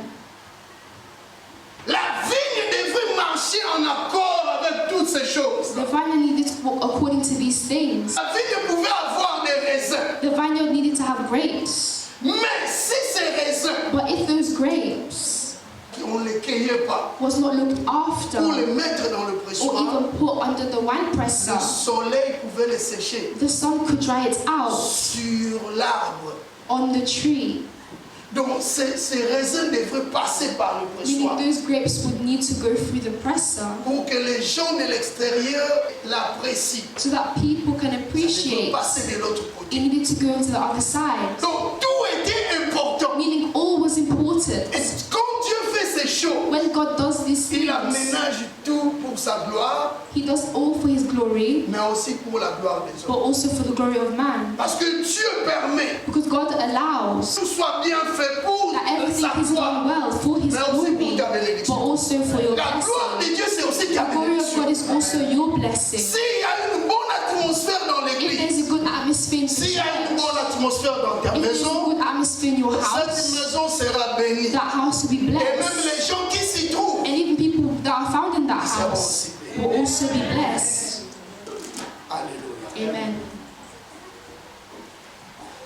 La vigne devrait marcher en accord avec toutes ces choses. The vineyard needed to walk according to these things. La vigne pouvait avoir des raisins. The vineyard needed to have grapes. Mais si ces raisins, But if those grapes on ne les cueillait pas was not looked pour les after mettre dans le or pressoir, even put under the wine presser, le soleil pouvait les sécher the sun could dry it out sur l'arbre. on the tree. Donc ces raisins devraient passer par le Meaning pressoir those grapes would need to go through the presser pour que les gens de l'extérieur l'apprécient. so that people can Ça devrait appreciate. passer de l'autre It côté. needed to go to the other side. Donc tout était important. Meaning all was important. Et quand Dieu fait ces choses, When God does these il things, aménage tout pour sa gloire, He does all for His glory, mais aussi pour la gloire des but hommes. also for the glory of man. Parce que Dieu permet Because God allows que tout soit bien fait pour that everything sa is done gloire, well for His mais aussi pour glory, ta but bénédiction. also for your La gloire blessing. de Dieu, c'est aussi ta The glory of God bénédiction. is also your blessing. S'il y a une bonne atmosphère dans If l'église, there's a good atmosphere in the s'il y a une church, bonne atmosphère dans ta if there's a maison, good atmosphere in your cette house, maison sera bénie. that house will be Et même blessed. les gens qui s'y trouvent And even people that are found in that seront house aussi bénis. will also be blessed. Alléluia. Amen.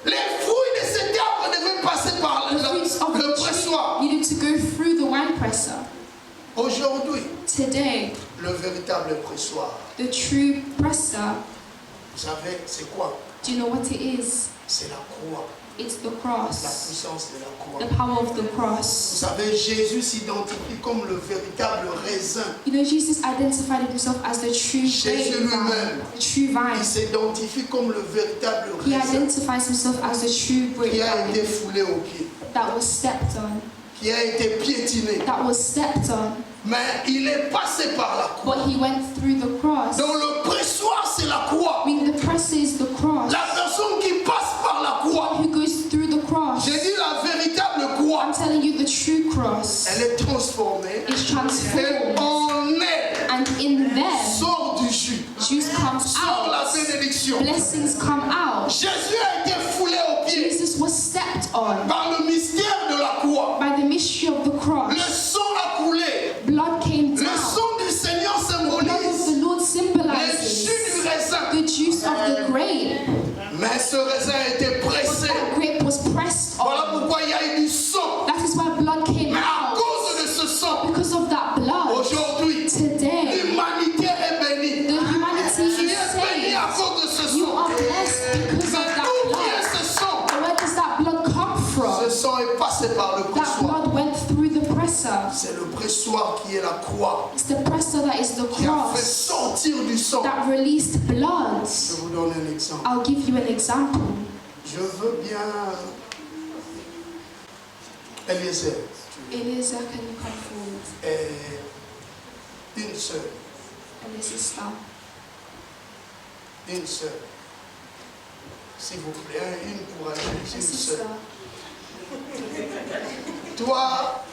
Les fruits de cet arbre devaient passer par The fruits of le the pressoir. tree needed to go through the wine presser. Aujourd'hui, Today, le véritable pressoir, the true presser, vous savez, c'est quoi? do you know what it is? C'est la croix, It's the la cross, puissance de la croix. the power of the Vous cross. savez, Jésus s'identifie comme le véritable raisin. You know, Jesus identified himself as the true Jésus grapevine, lui-même. the true Il vine. s'identifie comme le véritable He raisin identifies himself as the true qui a été grapevine foulé aux pieds, that was stepped on, qui a été piétiné. that was stepped on, Mais il est passé par la croix. but he went through the cross. Donc le pressoir, c'est la croix. I mean, the presser is the cross. La personne qui passe par la croix, Who goes through the cross? j'ai dit la véritable croix, I'm telling you, the true cross elle est transformée is et transformed, en elle and in them, sort du jus, juice comes sort la out, bénédiction. blessings come out. Jésus a été foulé aux pieds Jesus was stepped on par le mystère de la croix. by the mystery of the Le cross. sang a coulé. Blood came Le down. sang du Seigneur The blood of symbolise the Lord le symbolizes jus du raisin. the juice of the grape. Mais ce raisin a été pressé. That grape was pressed Voilà on. pourquoi il y a eu du sang. That is why blood came Mais à out. cause de ce sang, Because of that blood, aujourd'hui, today, l'humanité est bénie. the humanity Tu is es béni à saved. cause de ce You sang. are blessed because of Mais that d'où blood. vient ce sang? And where does that blood come Ce from? sang est passé par le That pressoir. blood went through the presser. C'est le pressoir qui est la croix, It's the presser that is the qui a fait cross sortir du sang. that released blood. Je vous donne un exemple. I'll give you an example. Je veux bien Eliezer Eliezer, can you come forward? et une sœur, And a sister. s'il vous plaît, une pour aller, A une sister. sœur. Toi,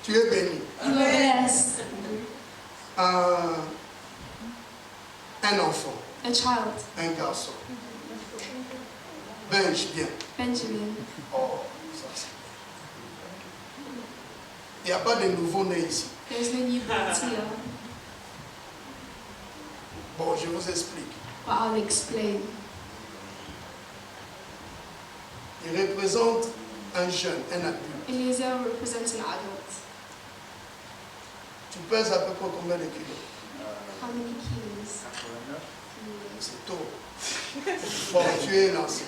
tu es béni. You are blessed. Un enfant, A child. un garçon. Benj, bien. Benjamin. Oh, ça c'est. Il n'y a pas de nouveau-né ici. There's no newborn here. Bon, je vous explique. But I'll explain. Il représente un jeune, un adulte. Eliezer represents an adult. Tu pèses à peu près combien de kilos? How many kilos? C'est tôt. Bon, tu es lancé.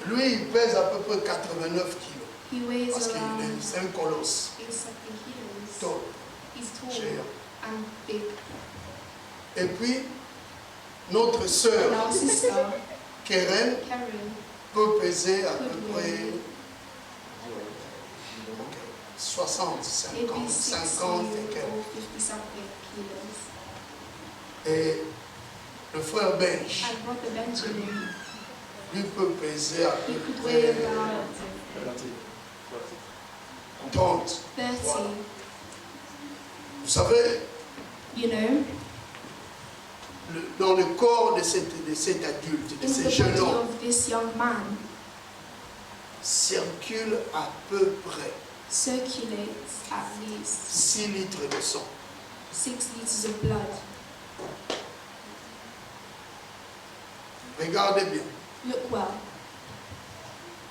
Lui, il pèse à peu près 89 kilos. He weighs Parce qu'il around est, c'est un colosse. 87 kilos. Tôt, He's tall géant. and big. Et puis, notre sœur, And our sister, Keren, Karen, peut peser à peu could près weigh 60, maybe 50, 60 50 et or quelques. 50 something kilos. Et le frère Benj, And Brother Benjamin, lui peut peser à he peu could weigh près about 30. 30. Vous savez, You know, dans le corps de cet adulte, de in ce the jeune body homme, of this young man circule à peu près circulates at least 6 litres de sang. 6 liters of blood. Regardez bien. Look well.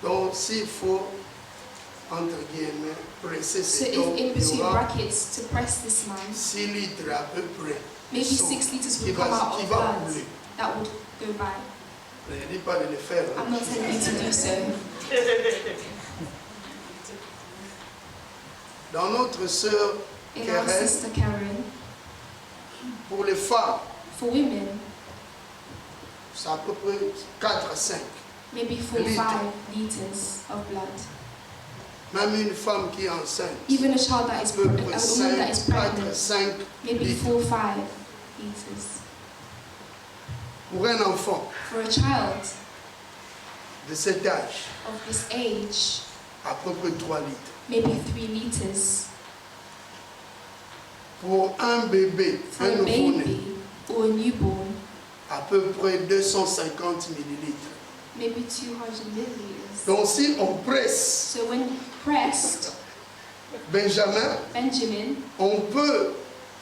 Donc, s'il faut, entre guillemets, presser So cet if homme, in il y between aura brackets to press this man, 6 litres à peu près. de maybe sang 6 liters qui would come out qui of va blood couler. that would go by. Je ne dis pas de le faire. hein. I'm not telling you to do so. Dans notre sœur In our Karen, sister Karen, pour les femmes, for women, c'est à peu près 4 à 5. maybe 4 or Litre. 5 liters of blood. Même une femme qui est enceinte, Even a child that à is peu pregnant, près a 5, woman that is 4 à pregnant, 5 maybe litres. 4 or 5 liters. Pour un enfant For a child de cet âge, of this age, à peu près 3 litres. maybe 3 liters. Pour un bébé, For un a nouveau-né, baby or a newborn, à peu près 250 millilitres. maybe 200 milliliters. Donc si on presse So when pressed, Benjamin, Benjamin, on peut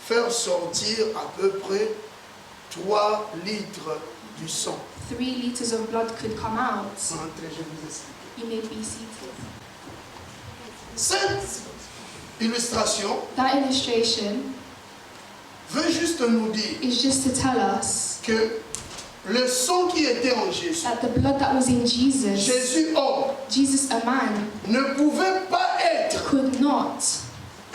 faire sortir à peu près 3 litres du sang. 3 liters of blood could come out. Entrez, je vous explique. You may be seated. Cette illustration That illustration veut juste nous dire is just to tell us que le sang qui était en Jésus, that the blood that was in Jesus, Jésus homme, Jesus a man, ne pouvait pas être could not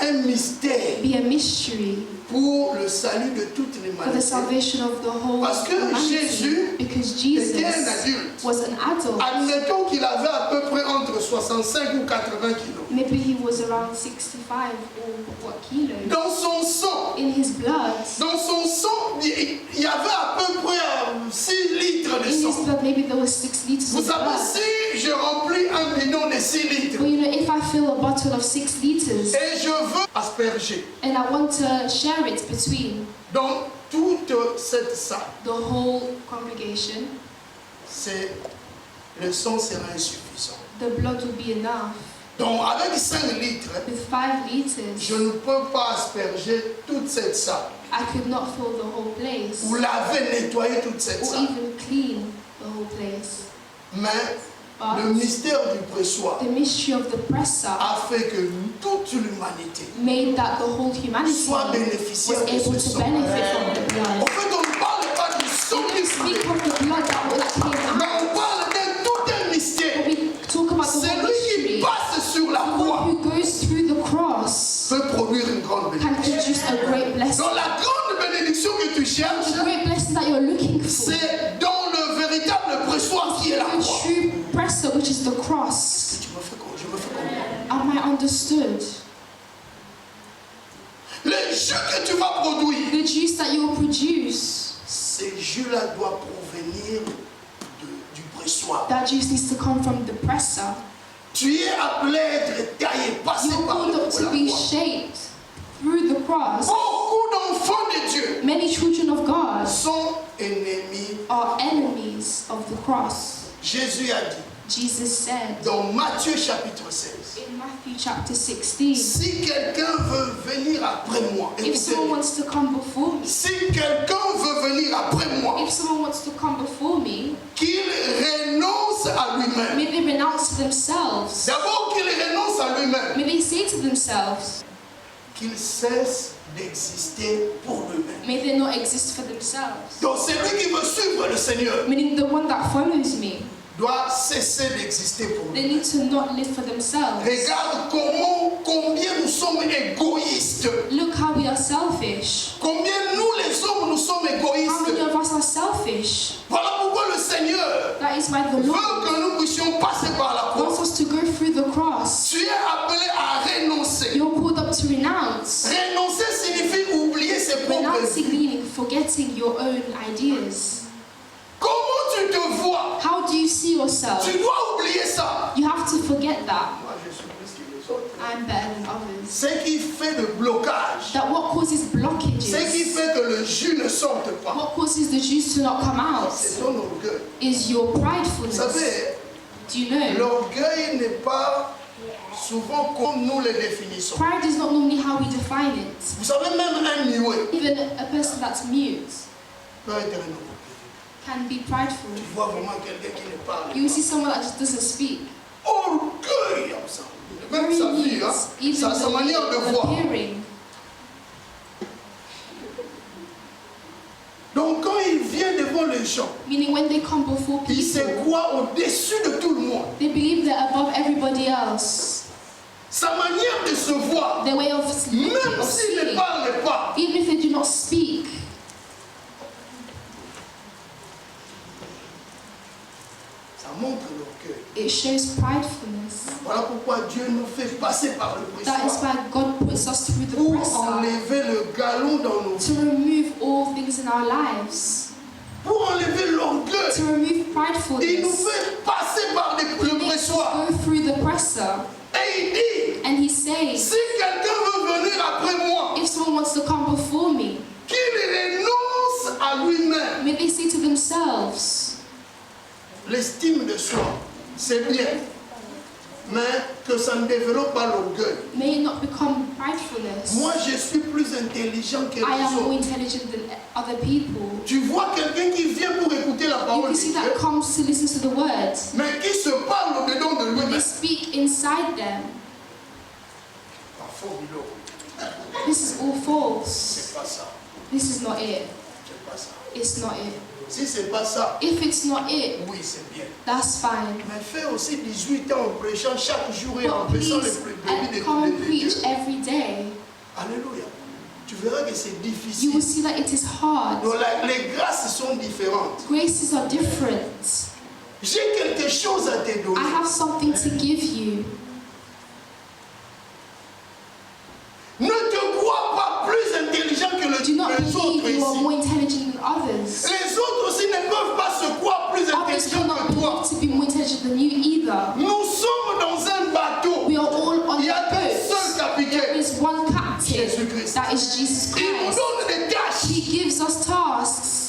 un mystère be a mystery pour le salut de toute for the l'humanité. salvation of the whole Parce que humanity, Jésus because Était un Jesus adulte. was an adult. Admettons qu'il avait à peu près entre 65 ou 80 kilos. Maybe he was around 65 or what kilos. Dans son sang, In his blood, il y avait à peu près 6 litres de in his sang. blood, maybe there was 6 liters Vous of savez, blood. si je remplis un bidon de 6 litres Well, you know, if I fill a bottle of 6 liters et je veux asperger and I want to share it between dans toute cette salle, the whole congregation, le sang sera insuffisant. the blood will be enough. Donc avec 5 litres, With 5 liters, je ne peux pas asperger toute cette salle I could not fill the whole place ou laver, nettoyer toute cette or salle. even clean the whole place. Mais But le mystère du pressoir the mystery of the presser a fait que toute l'humanité made that the whole humanity soit was bénéficiaire de able ce to sang. benefit from the En blood. fait, on ne parle pas du sang We qui don't speak coule, of the blood that came mais out, on parle de tout un mystère. but we talk about the C'est whole lui qui mystery. passe sur la The croix one who goes through the cross peut produire une grande can bénédiction. produce a great blessing. Donc la grande bénédiction que tu cherches, The great blessing that you're looking for. c'est dans le véritable pressoir qui est la The croix. true presser, which is the cross. Je me fais comprendre. Am I understood? Le jus que tu vas produire, The juice that you will produce, ces jus-là doivent provenir du pressoir. that juice needs to come from the presser. Tu es appelé à être taillé, passé You're par called le up to be shaped through the cross. Beaucoup d'enfants de Dieu Many children of God sont ennemis. are enemies of the cross. Jésus a dit Jesus said dans Matthieu chapitre 16, in Matthew chapter 16, si quelqu'un veut venir après moi, if someone écoutez, wants to come before me, si quelqu'un veut venir après moi, if someone wants to come before me, qu'il renonce à lui-même. may they renounce themselves. D'abord qu'il renonce à lui-même. May they say to themselves, qu'il cesse d'exister pour lui-même. May they not exist for themselves. Donc celui qui veut suivre le Seigneur Meaning the one that follows me, doit cesser d'exister pour they lui. need to not live for themselves. Regarde combien nous sommes égoïstes. Look how we are selfish. Combien nous les hommes nous sommes How many égoïstes. of us are selfish? Voilà pourquoi le Seigneur That is why the veut Lord que nous puissions passer par la wants croix. us to go through the cross. Tu es appelé à renoncer. You're called up to renounce. Renoncer signifie oublier ses propres Renouncing vies. meaning forgetting your own ideas. Comment tu te vois? How do you see yourself? Tu dois oublier ça. You have to forget that. Moi, je suis plus que les autres. I'm better than others. Ce qui fait le blocage, That what causes ce qui blockages, fait que le jus ne sorte pas, what causes the juice to not come out, c'est ton orgueil. is your Vous pridefulness. savez, Do you know? l'orgueil n'est pas souvent comme nous le définissons. Pride is not normally how we define it. Vous savez, même un muet Even a person that's mute peut être un orgueil. can be prideful. Tu vois vraiment quelqu'un qui ne parle You will see pas. someone that just doesn't speak. Orgueil, comme ça. Même Very sa vie, mute, hein, even sa the way manière de of voir. appearing. Donc quand il vient devant les gens, Meaning when they come before il se people, croit au-dessus de tout le monde. they believe they're above everybody else. Sa manière de se voir, Their way of looking, même of s'il ne seeing, parle pas, even if they do not speak, ça montre l'orgueil. it shows pridefulness. Voilà pourquoi Dieu nous fait passer par le That is pressoir why God puts us through the pour presser enlever le galon dans nos to vies, remove all things in our lives, pour enlever to l'orgueil. remove Il nous pridefulness. fait passer par le He makes us pressoir. go through the presser, Et il dit, and He says, si quelqu'un veut venir après moi, if someone wants to come before me, qu'il renonce à lui-même. may they say to themselves, L'estime de soi, c'est bien, mais que ça ne développe pas l'orgueil. may it not become pridefulness. Moi, je suis plus intelligent que I les am more autres. intelligent than other people. Tu vois quelqu'un qui vient pour écouter la You parole can de see Dieu, that comes to listen to the word. mais qui se parle au-dedans de They lui-même. speak inside them. Parfois, il dit, This is all false. c'est pas ça, This is not it. c'est pas ça. It's not it. Si c'est pas ça, If it's not it, oui, c'est bien. that's fine. Mais fais aussi 18 ans en prêchant chaque jour et en But prêchant please, les brebis come and de Dieu. preach every day. Alléluia. Tu verras que c'est You difficile. will see that it is hard. Donc, les grâces sont différentes. Graces are different. J'ai quelque chose à te donner. I have something to give you. Ne te crois pas plus intelligent que Do not les autres believe you are ici. more intelligent than others. Les autres aussi ne peuvent pas se croire plus Others intelligents cannot que toi. believe to be more intelligent than you either. Nous sommes dans un bateau. We are all on Il y a the qu'un seul boat. capitaine. There is one captain. Jésus-Christ. That is Jesus Il nous Christ. donne des tâches. He gives us tasks.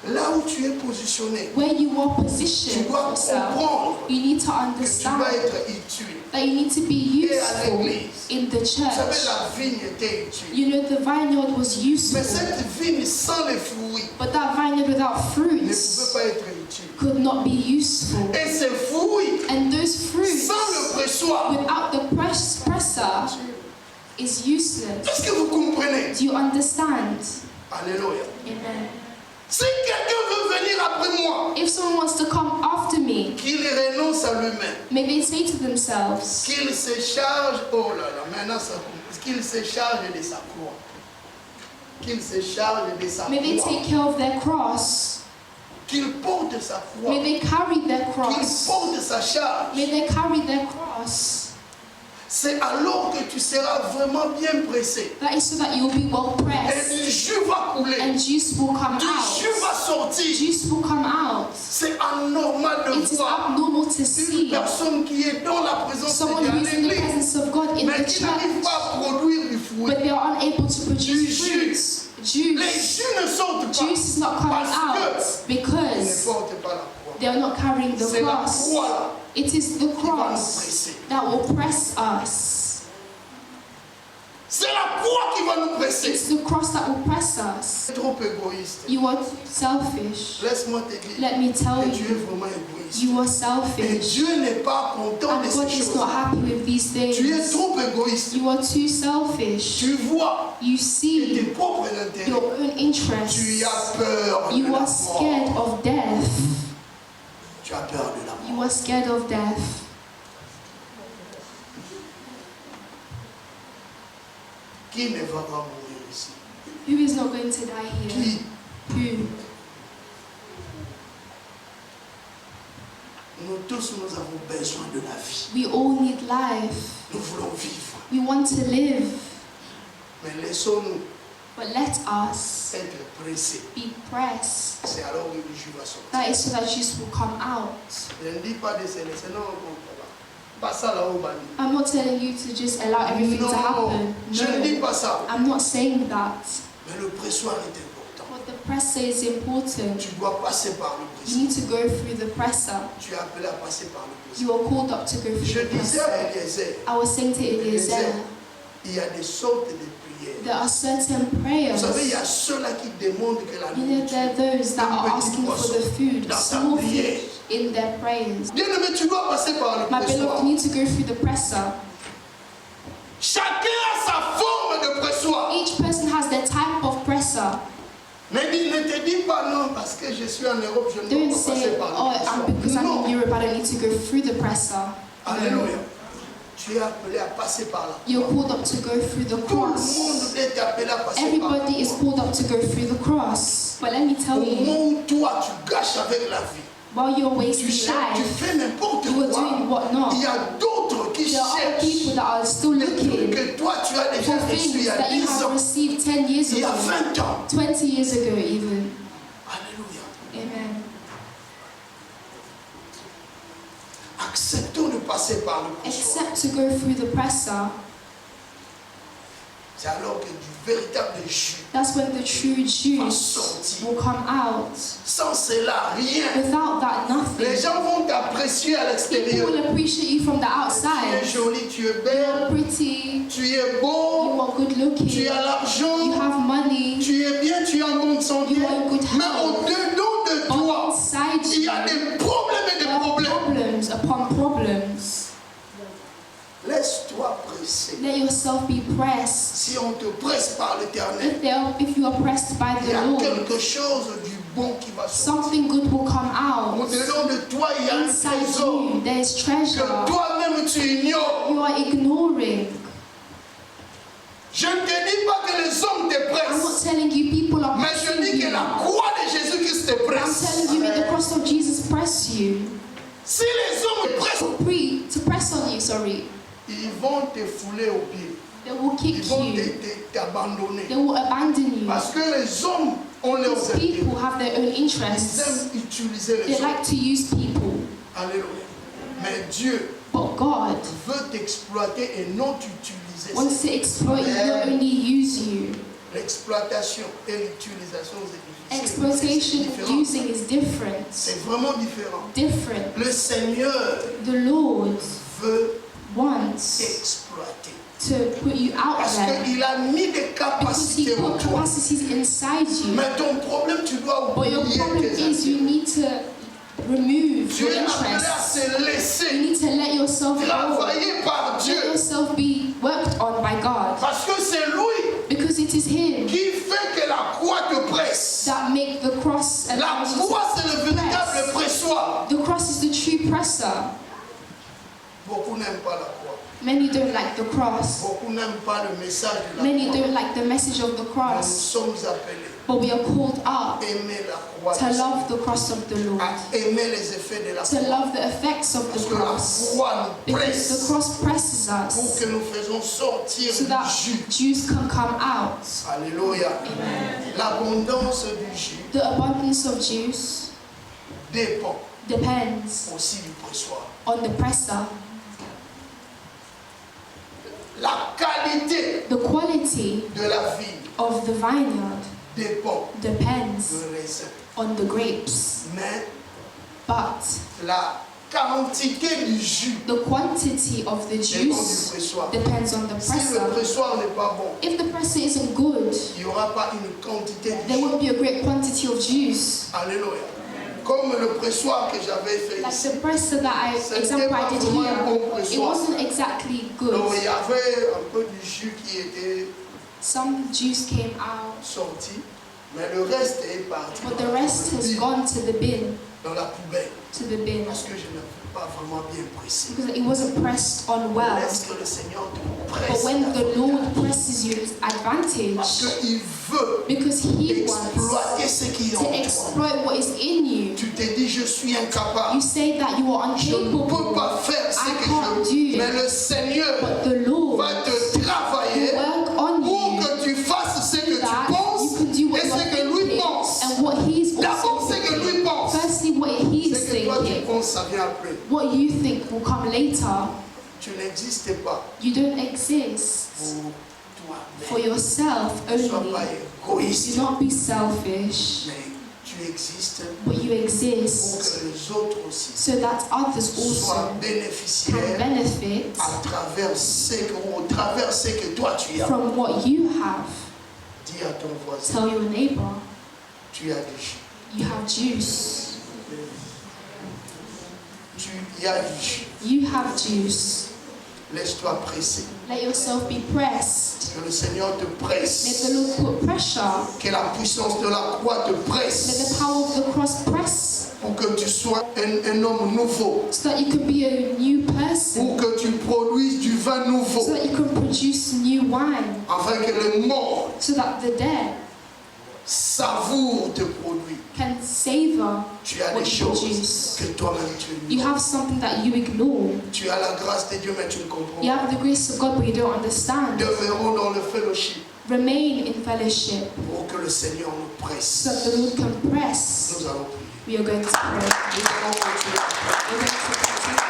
Là où tu es positionné, Where you are tu positioned dois yourself, comprendre you need to que tu vas understand être utile. that you need to be Et à useful l'église. in the Vous savez, church. la vigne était utile. You know, the vineyard was Mais useful, cette vigne sans les fruits but that vineyard without ne fruits pouvait pas être utile. could not be useful. Et ces fruits, And those fruits, sans le pressoir, without the presser, is useless. est-ce que vous comprenez? Do you understand? Alléluia. Amen. Si quelqu'un veut venir après moi, If someone wants to come after me, qu'il renonce à lui-même, may they say to themselves, qu'il se charge, oh là là, maintenant ça commence, qu'il se charge de sa croix. Qu'il se charge de sa may they croix. take care of their cross, Qu'il porte sa croix. may they carry their Qu'il cross, porte sa charge. may they carry their cross. C'est alors que tu seras vraiment bien pressé. That is so that you will be well Et pressed du jus va couler. and juice will come Du jus out. va sortir. Juice will come out. C'est anormal de It is voir abnormal to une see personne qui est dans la présence de someone Dieu who à is in the l'église, presence of God in mais the qui n'arrive church, pas à produire du fruit. but they are unable to Du produce jus. fruits. Les Juice. jus ne sortent pas Juice is not coming parce out qu'ils ne because portent pas la croix. they are not carrying the C'est la cross. croix là It is the qui va nous cross presser. that will press us. C'est la croix qui va nous presser. It's the cross that will press us. Tu es trop égoïste. You are selfish. Laisse-moi te dire Let me tell que tu es you, vraiment égoïste. you are Et selfish. Dieu n'est pas content de And ces God is choses. not happy with these Tu es things. trop égoïste. You are too selfish. Tu vois You tes see propres intérêts. your own Tu interests. as peur de You la are mort. scared of death. Tu as peur de la mort. You are scared of death. Qui ne va pas mourir ici? Who is not going to die here? Qui? Who? Nous tous, nous avons besoin de la vie. We all need life. Nous voulons vivre. We want to live. Mais laissons-nous But let us être pressés. be pressed. C'est alors que le jus va sortir. That is so that Jesus will come out. Je ne dis pas de se laisser. Non, non, pas ça là-haut, Bani. I'm not telling you to just allow everything to Non, happen. je ne dis No, pas ça. I'm not saying that. Mais le pressoir est important. But the presser is important. Tu dois passer par le You pressoir. need to go through the presser. Tu es appelé à passer par le pressoir. You are called up to go Je through the disais presser. à Eliezer, I was saying to Eliezer, il y a des sortes de prières. there are certain Vous prayers. savez, il y a ceux-là qui demandent que la You know, there are nourriture. those that are asking for the food, Dans ta small prière. food in their prayers. Bien-aimé, tu dois passer par le My pressoir. beloved, you need to go through the presser. Chacun a sa forme de pressoir. Each person has their type of presser. Ne te dis pas non parce que je suis en Europe, je ne dois Don't pas passer say, par le oh, because pressoir. I'm Non. in Europe, I don't need to go through the presser. No. Alléluia. Tu es appelé à passer par là. You're called up to go through the Tout le cross. monde est appelé à passer par Everybody is là. called up to go through the cross. But let me Au tell you, moment où toi tu gâches avec la vie, while you're tu wasting cherches, tu life, fais n'importe you are quoi. doing what not. Il y a d'autres qui There are other cherchent people that are still des trucs looking que toi tu as déjà for reçu il things y a that you 10 have ans, received 10 years il y a ago, 20 ans. 20 years ago even. Alléluia. Amen. Acceptons de passer par le pressoir. Except to go through the presser, C'est alors que du véritable jus that's when the true va juice sortir. will come out. Sans cela, rien. Without that, Les nothing. gens vont t'apprécier à People l'extérieur. will appreciate you from the Tu es outside. jolie, tu es You're belle, pretty, tu es you beau, are good tu looking, as you l'argent, have money, tu es bien, tu es en bonne santé. You are in good Mais health. au-dedans de but toi, inside il y you, a des problèmes et des there are problèmes. problems upon problems. Laisse-toi presser. Let yourself be pressed. Si on te presse par l'éternel, If you are pressed by il y the a Lord, quelque chose du bon qui va sortir. something good will come out. Au-dedans de toi, il y a un Inside trésor you, there is que treasure toi-même tu ignores. you are ignoring. Je ne te dis pas que les hommes te I'm not pressent, telling you people are mais je pressing dis que you. la croix de Jésus-Christ te I'm presse. telling you, may the cross of Jesus press you. Si les hommes te pressent, To press on you, sorry. ils vont te fouler aux pieds. They will Ils kick vont you. t'abandonner. They will abandon you. Parce que les hommes ont leurs These intérêts. people have their own Ils interests. aiment utiliser les They hommes. like to use people. Alléluia. Mais Dieu But God veut t'exploiter et non t'utiliser. wants to exploit you, not only use you. L'exploitation et l'utilisation, c'est Exploitation, différent. using is different. C'est vraiment différent. Different. Le Seigneur The Lord veut wants t'exploiter. to put you out Parce there qu'il a mis des because He capacités en put toi. capacities inside you. Mais ton problème, tu dois But your oublier problem tes is you intérêts. need to remove Tu your es appelé à interests. se You laisser need to let yourself go. travailler par Let Dieu. yourself be worked on by God. Parce que c'est lui Because it is Him qui fait que la croix te presse. that make the cross and La croix, c'est le véritable pressoir. the cross is the true presser. Beaucoup n'aiment pas la croix. Many don't like the cross. Beaucoup n'aiment pas le message de la Many croix. don't like the message of the Nous cross. sommes appelés But we are called à up aimer la croix, to love the cross of the Lord. à aimer les effets de la To croix. love the effects of Parce the que la cross. croix nous Because presse the cross presses pour us que nous faisons sortir so du that jus. juice can come out. Alléluia. L'abondance du jus The abundance of juice dépend depends aussi du pressoir. on the presser. La qualité The quality de la vigne of the vineyard dépend depends du raisin. on the grapes. Mais But la quantité du jus The quantity of the dépend du juice pressoir. depends on the Si le presser. pressoir n'est pas bon, If the presser isn't good, il n'y aura pas une quantité de there jus. won't be a great quantity of juice. Alléluia. Comme le pressoir que j'avais fait Like ici. the presser that example I did here, it wasn't exactly Donc good. il y avait un peu du jus qui était Some juice came out, sorti, mais le reste est parti but the rest has gone to the bin, dans la poubelle. to the bin, Parce que je n'avais pas vraiment bien pressé. because it wasn't pressed on well. Laisse que le Seigneur te But presse. when the Lord presses you, it's Parce advantage, qu'il veut because He wants exploiter ce qui est en to toi. exploit what is in you. Tu te dis, je suis incapable. You say that you are Je ne peux incapable, pas faire ce I que can't je do veux. it. Mais le Seigneur but the Lord va te will travailler work on pour you que tu fasses ce que tu that you penses can do et what ce you're que lui thinking pense. and what He's D'abord, also ce que lui thinking. pense. Firstly, what He's Ce que toi tu thinking. penses, ça vient après. What you think will come later. Tu n'existes pas You don't exist pour for toi-même. yourself Ne sois only. pas Do égoïste, not be selfish, mais tu existes but you pour exist que les autres aussi so that others soient also can bénéficiaires benefit à travers au travers ce que toi tu as. from what you have. Dis à ton voisin, Tell your neighbor, tu as du jus. you have juice. Tu as du jus. You have juice. Laisse-toi presser. Let yourself be pressed. Que le Seigneur te Let presse. the Lord put pressure. Que la puissance de la croix te Let the presse. power of the cross press Pour que tu sois un homme nouveau. so that you can be a new person, Pour que tu produises du vin nouveau. so that you can produce new wine, Afin que le monde so that the dead savoure tes produits. can savor Tu as what des you choses produce. que toi-même tu You ignores. have something that you ignore. Tu as la grâce de Dieu, mais tu ne comprends You pas. have the grace of God, but you don't understand. Demeurons dans le fellowship Remain in fellowship pour que le Seigneur nous presse. so that the Lord can press. Nous allons prier. We are going to pray. Nous allons continuer. We're going to continue.